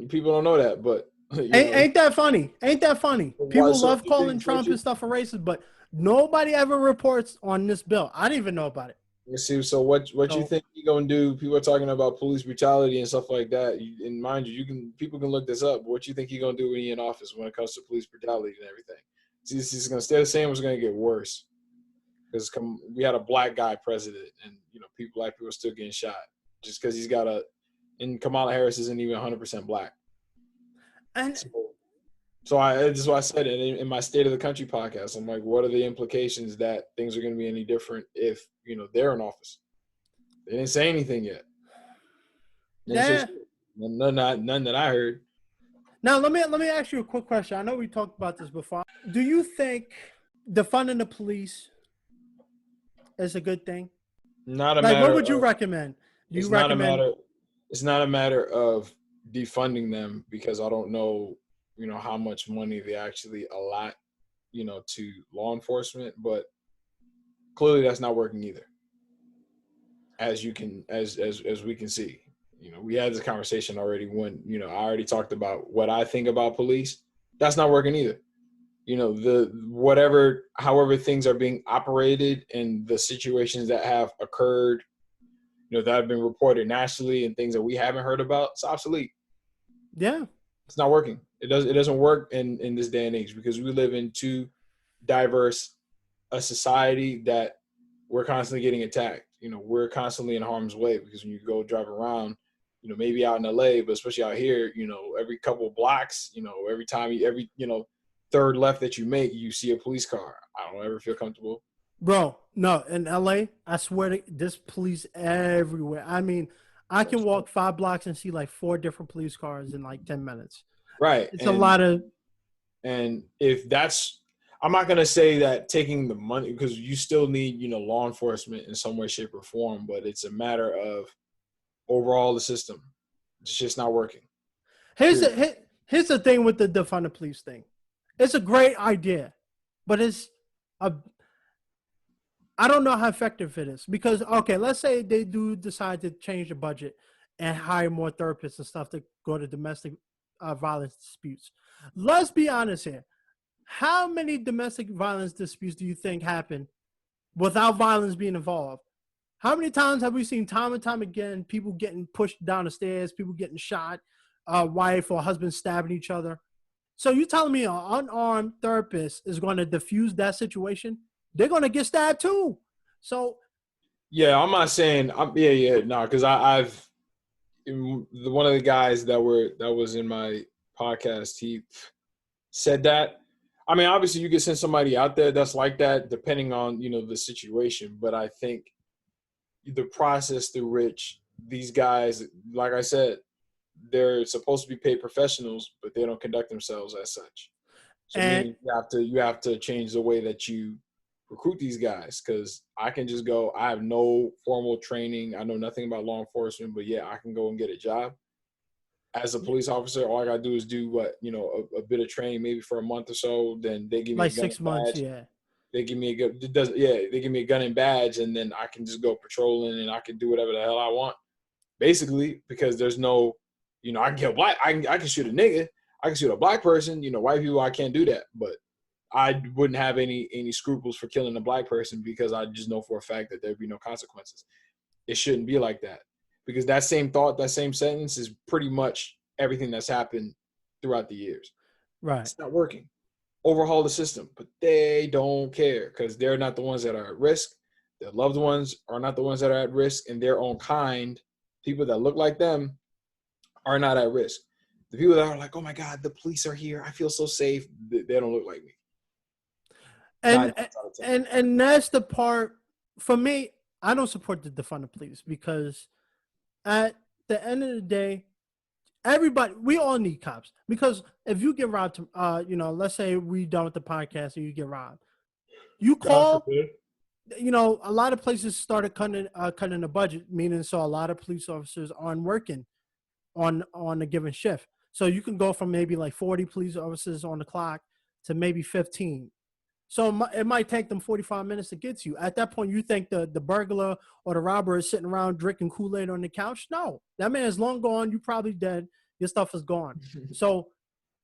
People don't know that, but Ain't that funny? Ain't that funny? why? People So love calling Trump and stuff a racist, but nobody ever reports on this bill. I didn't even know about it. Let's see. So what you think he gonna do? People are talking about police brutality and stuff like that. And mind you, people can look this up. But what you think he gonna do when he in office when it comes to police brutality and everything? See, this is gonna stay the same. Or it's gonna get worse because we had a Black guy president, and Black people are still getting shot just because he's got and Kamala Harris isn't even 100% Black. And so this is why I said it in my State of the Country podcast. I'm like, what are the implications that things are going to be any different if they're in office? They didn't say anything yet. Yeah, none that I heard. Now let me ask you a quick question. I know we talked about this before. Do you think defunding the police is a good thing? Not a matter. What would you recommend? It's not a matter of defunding them because I don't know how much money they actually allot to law enforcement, but clearly that's not working either, as we can see. We had this conversation already when I already talked about what I think about police. That's not working either. However things are being operated and the situations that have occurred that have been reported nationally and things that we haven't heard about, it's obsolete. Yeah. It's not working. It doesn't work in this day and age because we live in too diverse a society that we're constantly getting attacked. We're constantly in harm's way because when you go drive around, maybe out in LA, but especially out here, every couple of blocks, every third left that you make, you see a police car. I don't ever feel comfortable. Bro, no, in LA, I swear there's police everywhere. I mean, I can walk 5 blocks and see like 4 different police cars in like 10 minutes. Right. It's a lot of. And if that's, I'm not going to say that taking the money, because you still need, law enforcement in some way, shape, or form, but it's a matter of overall the system. It's just not working. Here's the thing with the defund the police thing. It's a great idea, but I don't know how effective it is because, okay, let's say they do decide to change the budget and hire more therapists and stuff to go to domestic violence disputes. Let's be honest here. How many domestic violence disputes do you think happen without violence being involved? How many times have we seen time and time again people getting pushed down the stairs, people getting shot, wife or husband stabbing each other? So you telling me an unarmed therapist is going to diffuse that situation? They're going to get stabbed too. So, yeah, I'm not saying, because I've one of the guys that was in my podcast, he said that. I mean, obviously, you can send somebody out there that's like that, depending on the situation. But I think the process through which these guys, like I said, they're supposed to be paid professionals, but they don't conduct themselves as such. So meaning you have to change the way that you recruit these guys, because I can just go, I have no formal training, I know nothing about law enforcement, but yeah, I can go and get a job as a police officer. All I gotta do is do a bit of training, maybe for a month or so. Then they give me like a gun 6 months, badge. yeah. They give me they give me a gun and badge, and then I can just go patrolling and I can do whatever the hell I want, basically, because there's no, I can kill black, I can shoot a nigga, I can shoot a black person. White people, I can't do that, but I wouldn't have any scruples for killing a black person because I just know for a fact that there'd be no consequences. It shouldn't be like that, because that same thought, that same sentence is pretty much everything that's happened throughout the years. Right. It's not working. Overhaul the system, but they don't care because they're not the ones that are at risk. Their loved ones are not the ones that are at risk, and their own kind, people that look like them, are not at risk. The people that are like, oh my God, the police are here, I feel so safe, they don't look like me. And that's the part, for me, I don't support the defund the police because at the end of the day, we all need cops, because if you get robbed, let's say we done with the podcast and you get robbed, you call a lot of places started cutting the budget, meaning so a lot of police officers aren't working on a given shift. So you can go from maybe like 40 police officers on the clock to maybe 15. So it might take them 45 minutes to get to you. At that point, you think the burglar or the robber is sitting around drinking Kool-Aid on the couch? No, that man is long gone. You probably dead. Your stuff is gone. So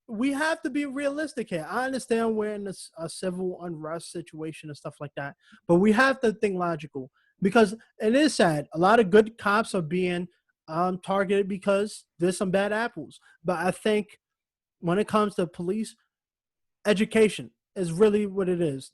we have to be realistic here. I understand we're in a civil unrest situation and stuff like that, but we have to think logical because it is sad. A lot of good cops are being targeted because there's some bad apples. But I think when it comes to police, education is really what it is.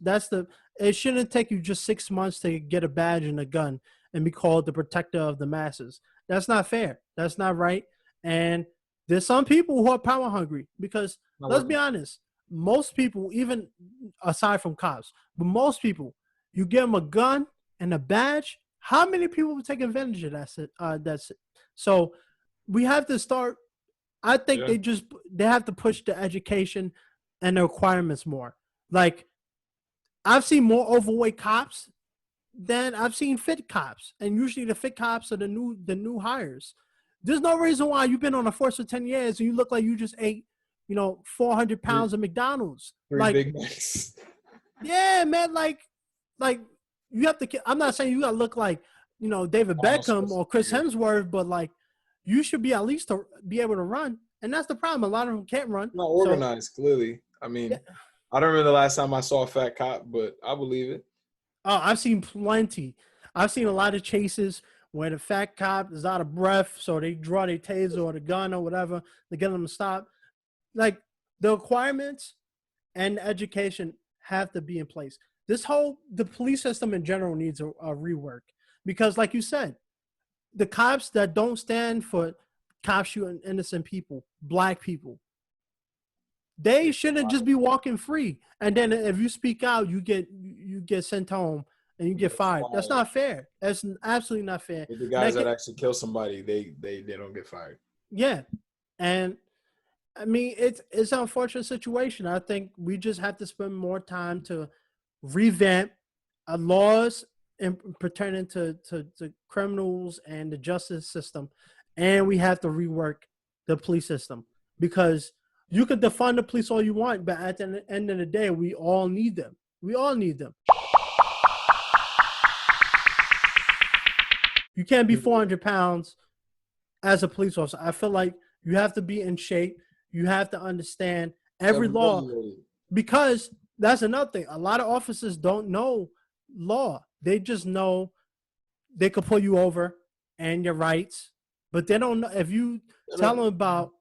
It shouldn't take you just 6 months to get a badge and a gun and be called the protector of the masses. That's not fair. That's not right. And there's some people who are power hungry because let's be honest, most people, even aside from cops, but most people, you give them a gun and a badge. How many people will take advantage of that? That's it. So we have to start. I think they have to push the education and the requirements more. Like I've seen more overweight cops than I've seen fit cops, and usually the fit cops are the new hires. There's no reason why you've been on a force for 10 years and you look like you just ate, 400 pounds of McDonald's. Three Big Macs. Yeah, man. Like you have to. I'm not saying you gotta look like David Beckham or Chris Hemsworth, but like you should be at least to be able to run. And that's the problem. A lot of them can't run. Not organized, clearly. I mean, yeah. I don't remember the last time I saw a fat cop, but I believe it. Oh, I've seen plenty. I've seen a lot of chases where the fat cop is out of breath, so they draw their taser or the gun or whatever to get them to stop. Like the requirements and the education have to be in place. The police system in general needs a rework because, like you said, the cops that don't stand for cops shooting innocent people, black people, they shouldn't just be walking free. And then if you speak out, you get sent home and you get fired. That's not fair. That's absolutely not fair. The guys that actually kill somebody, they don't get fired. Yeah, and I mean it's an unfortunate situation. I think we just have to spend more time to revamp laws and pertaining to criminals and the justice system, and we have to rework the police system because you could defund the police all you want, but at the end of the day, we all need them. We all need them. You can't be 400 pounds as a police officer. I feel like you have to be in shape. You have to understand every law because that's another thing. A lot of officers don't know law. They just know they could pull you over and your rights, but they don't know. If you tell them about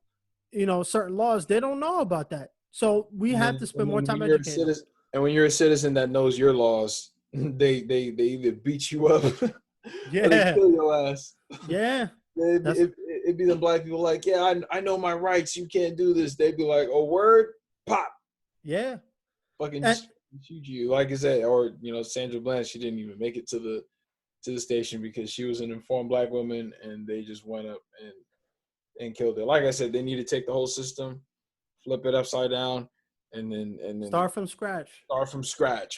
certain laws, they don't know about that. So we have to spend more time educating. And when you're a citizen that knows your laws, they either beat you up or they kill your ass. Yeah. It'd be the black people like, yeah, I know my rights. You can't do this. They'd be like, oh, word, pop. Yeah. Fucking shoot you. Like I said, or, Sandra Bland, she didn't even make it to the station because she was an informed black woman and they just went up and killed her. Like I said, they need to take the whole system, flip it upside down, and then start from scratch.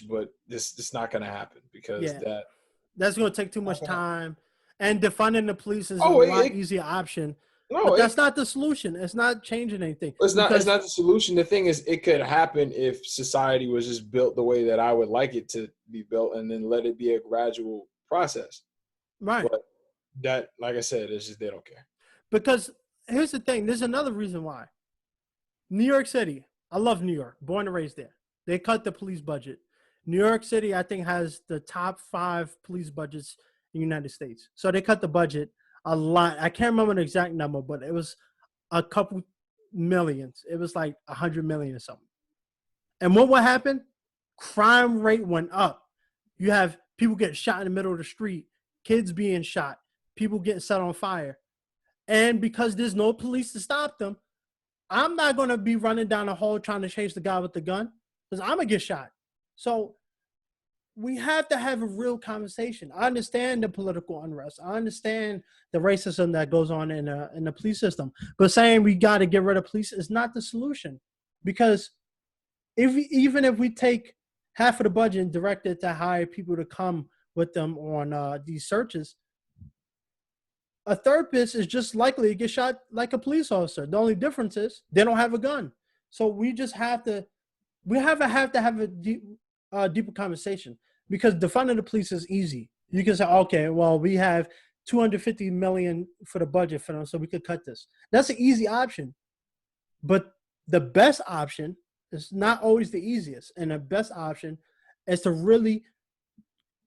But this not gonna happen because that's gonna take too much time. And defunding the police is a lot easier option. No, but that's not the solution. It's not changing anything. It's not the solution. The thing is, it could happen if society was just built the way that I would like it to be built, and then let it be a gradual process. Right. But that, like I said, it's just they don't care. Because here's the thing. There's another reason why. New York City. I love New York. Born and raised there. They cut the police budget. New York City, I think, has the top 5 police budgets in the United States. So they cut the budget a lot. I can't remember the exact number, but it was a couple millions. It was like 100 million or something. And what happened? Crime rate went up. You have people getting shot in the middle of the street, kids being shot, people getting set on fire. And because there's no police to stop them, I'm not going to be running down the hall trying to chase the guy with the gun because I'm going to get shot. So we have to have a real conversation. I understand the political unrest. I understand the racism that goes on in the police system. But saying we got to get rid of police is not the solution. Because even if we take half of the budget and direct it to hire people to come with them on these searches, a therapist is just likely to get shot like a police officer. The only difference is they don't have a gun. So we just have to have a deeper conversation, because defunding the police is easy. You can say, okay, well, we have 250 million for the budget for them, so we could cut this. That's an easy option. But the best option is not always the easiest. And the best option is to really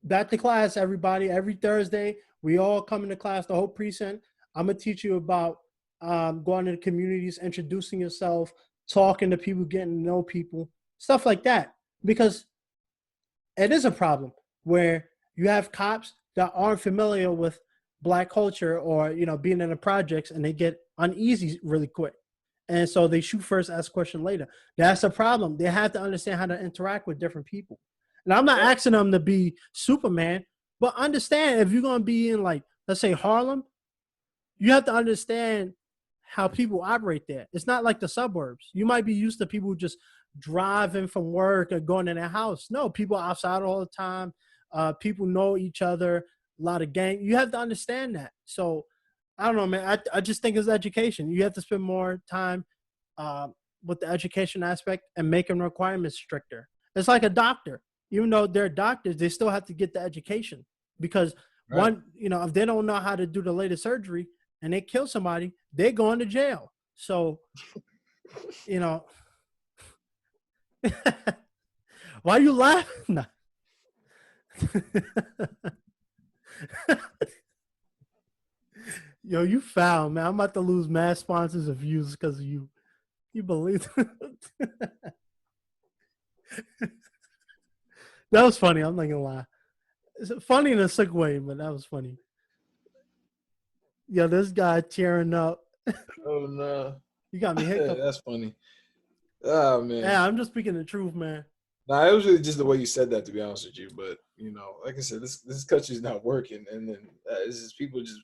back to class, everybody. Every Thursday, we all come into class, the whole precinct. I'm going to teach you about going to the communities, introducing yourself, talking to people, getting to know people, stuff like that. Because it is a problem where you have cops that aren't familiar with Black culture or, being in the projects, and they get uneasy really quick. And so they shoot first, ask question later. That's a problem. They have to understand how to interact with different people. And I'm not asking them to be Superman, but understand, if you're going to be in, like, let's say Harlem, you have to understand how people operate there. It's not like the suburbs. You might be used to people just driving from work or going to their house. No, people are outside all the time. People know each other, a lot of gang. You have to understand that. So I don't know, man. I just think it's education. You have to spend more time with the education aspect and making requirements stricter. It's like a doctor. Even though they're doctors, they still have to get the education, because if they don't know how to do the latest surgery and they kill somebody, they're going to jail. So, why are you laughing? Yo, you foul, man. I'm about to lose mad sponsors and views because of you. You believe that was funny. I'm not gonna lie. It's funny in a sick way, but that was funny. Yo, this guy tearing up. Oh no. You got me hiccup. That's funny. Oh man. Yeah, I'm just speaking the truth, man. Nah, it was really just the way you said that, to be honest with you. But like I said, this country's not working, and then it's just people just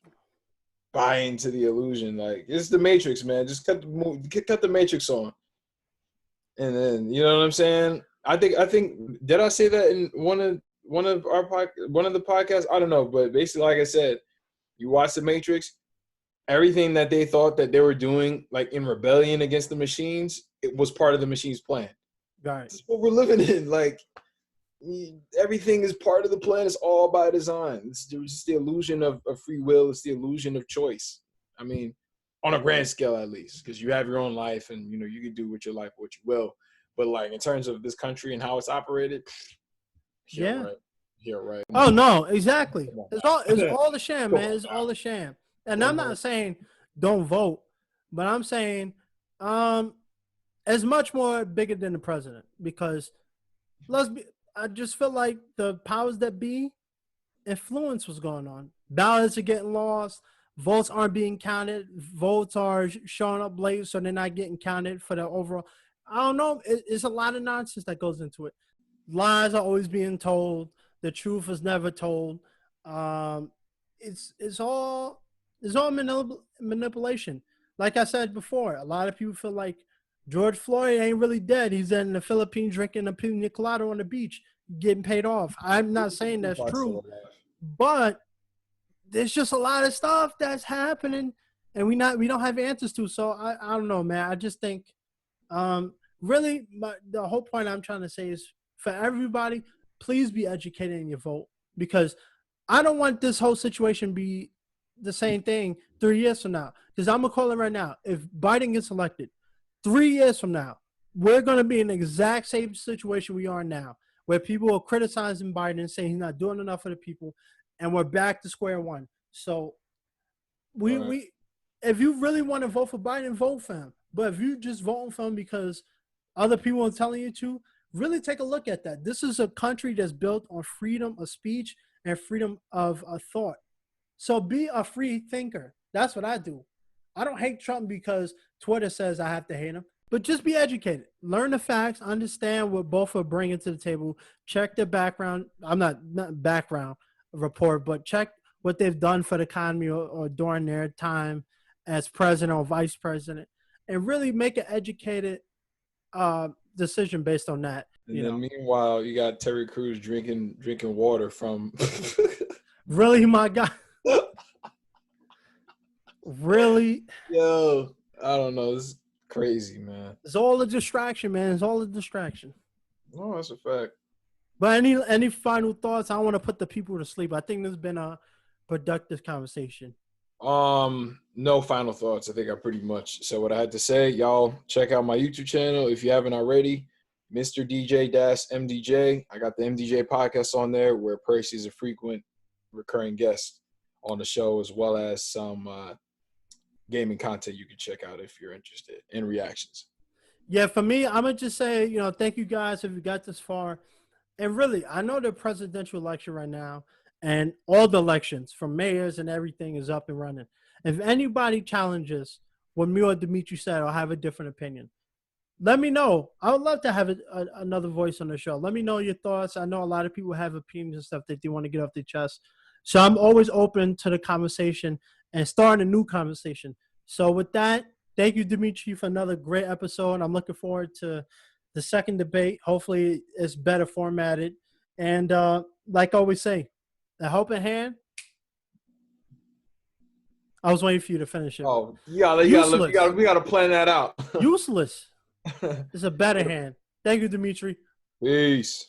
buy into the illusion. Like, it's the Matrix, man. Just cut the Matrix on, and then you know what I'm saying. I think did I say that in one of the podcasts? I don't know, but basically, like I said, you watch the Matrix. Everything that they thought that they were doing, like in rebellion against the machines, it was part of the machine's plan. Right. That's what we're living in. Like, everything is part of the plan. It's all by design. It's just the illusion of free will. It's the illusion of choice. I mean, on a grand scale, at least, because you have your own life, and you can do with your life what you will. But like, in terms of this country and how it's operated, right. Oh no, exactly. It's all a sham, man. It's all a sham. And I'm not saying don't vote, but I'm saying it's much more bigger than the president, because I just feel like the powers that be influence what's going on. Ballots are getting lost. Votes aren't being counted. Votes are showing up late, so they're not getting counted for the overall. I don't know. It's a lot of nonsense that goes into it. Lies are always being told. The truth is never told. It's all manipulation. Like I said before, a lot of people feel like George Floyd ain't really dead. He's in the Philippines drinking a pina colada on the beach, getting paid off. I'm not saying that's true, but there's just a lot of stuff that's happening, and we don't have answers to. So I don't know, man. I just think, really, the whole point I'm trying to say is, for everybody, please be educated in your vote, because I don't want this whole situation be the same thing 3 years from now. Because I'm gonna call it right now. If Biden gets elected, 3 years from now, we're gonna be in the exact same situation we are now, where people are criticizing Biden and saying he's not doing enough for the people, and we're back to square one. So we if you really want to vote for Biden, vote for him. But if you just voting for him because other people are telling you to, really take a look at that. This is a country that's built on freedom of speech and freedom of thought. So be a free thinker. That's what I do. I don't hate Trump because Twitter says I have to hate him, but just be educated. Learn the facts, understand what both are bringing to the table, check their background. I'm not background report, but check what they've done for the economy or during their time as president or vice president, and really make an educated decision based on that. And then meanwhile, you got Terry Crews drinking water from. Really, my guy. Really? Yo, I don't know. This is crazy, man. It's all a distraction, man. It's all a distraction. No, that's a fact. But any final thoughts? I don't want to put the people to sleep. I think this has been a productive conversation. No final thoughts. I think I pretty much said what I had to say. Y'all check out my YouTube channel if you haven't already. Mr. DJ-MDJ. I got the MDJ podcast on there where Percy is a frequent recurring guest on the show, as well as some gaming content you can check out if you're interested in reactions. Yeah, for me, I'm going to just say, thank you guys if you got this far. And really, I know the presidential election right now and all the elections from mayors and everything is up and running. If anybody challenges what me or Dimitri said or have a different opinion, let me know. I would love to have another voice on the show. Let me know your thoughts. I know a lot of people have opinions and stuff that they want to get off their chest. So I'm always open to the conversation and starting a new conversation. So with that, thank you, Dimitri, for another great episode. I'm looking forward to the second debate. Hopefully it's better formatted. And like I always say, the helping hand. I was waiting for you to finish it. Oh, we gotta plan that out. Useless. It's a better hand. Thank you, Dimitri. Peace.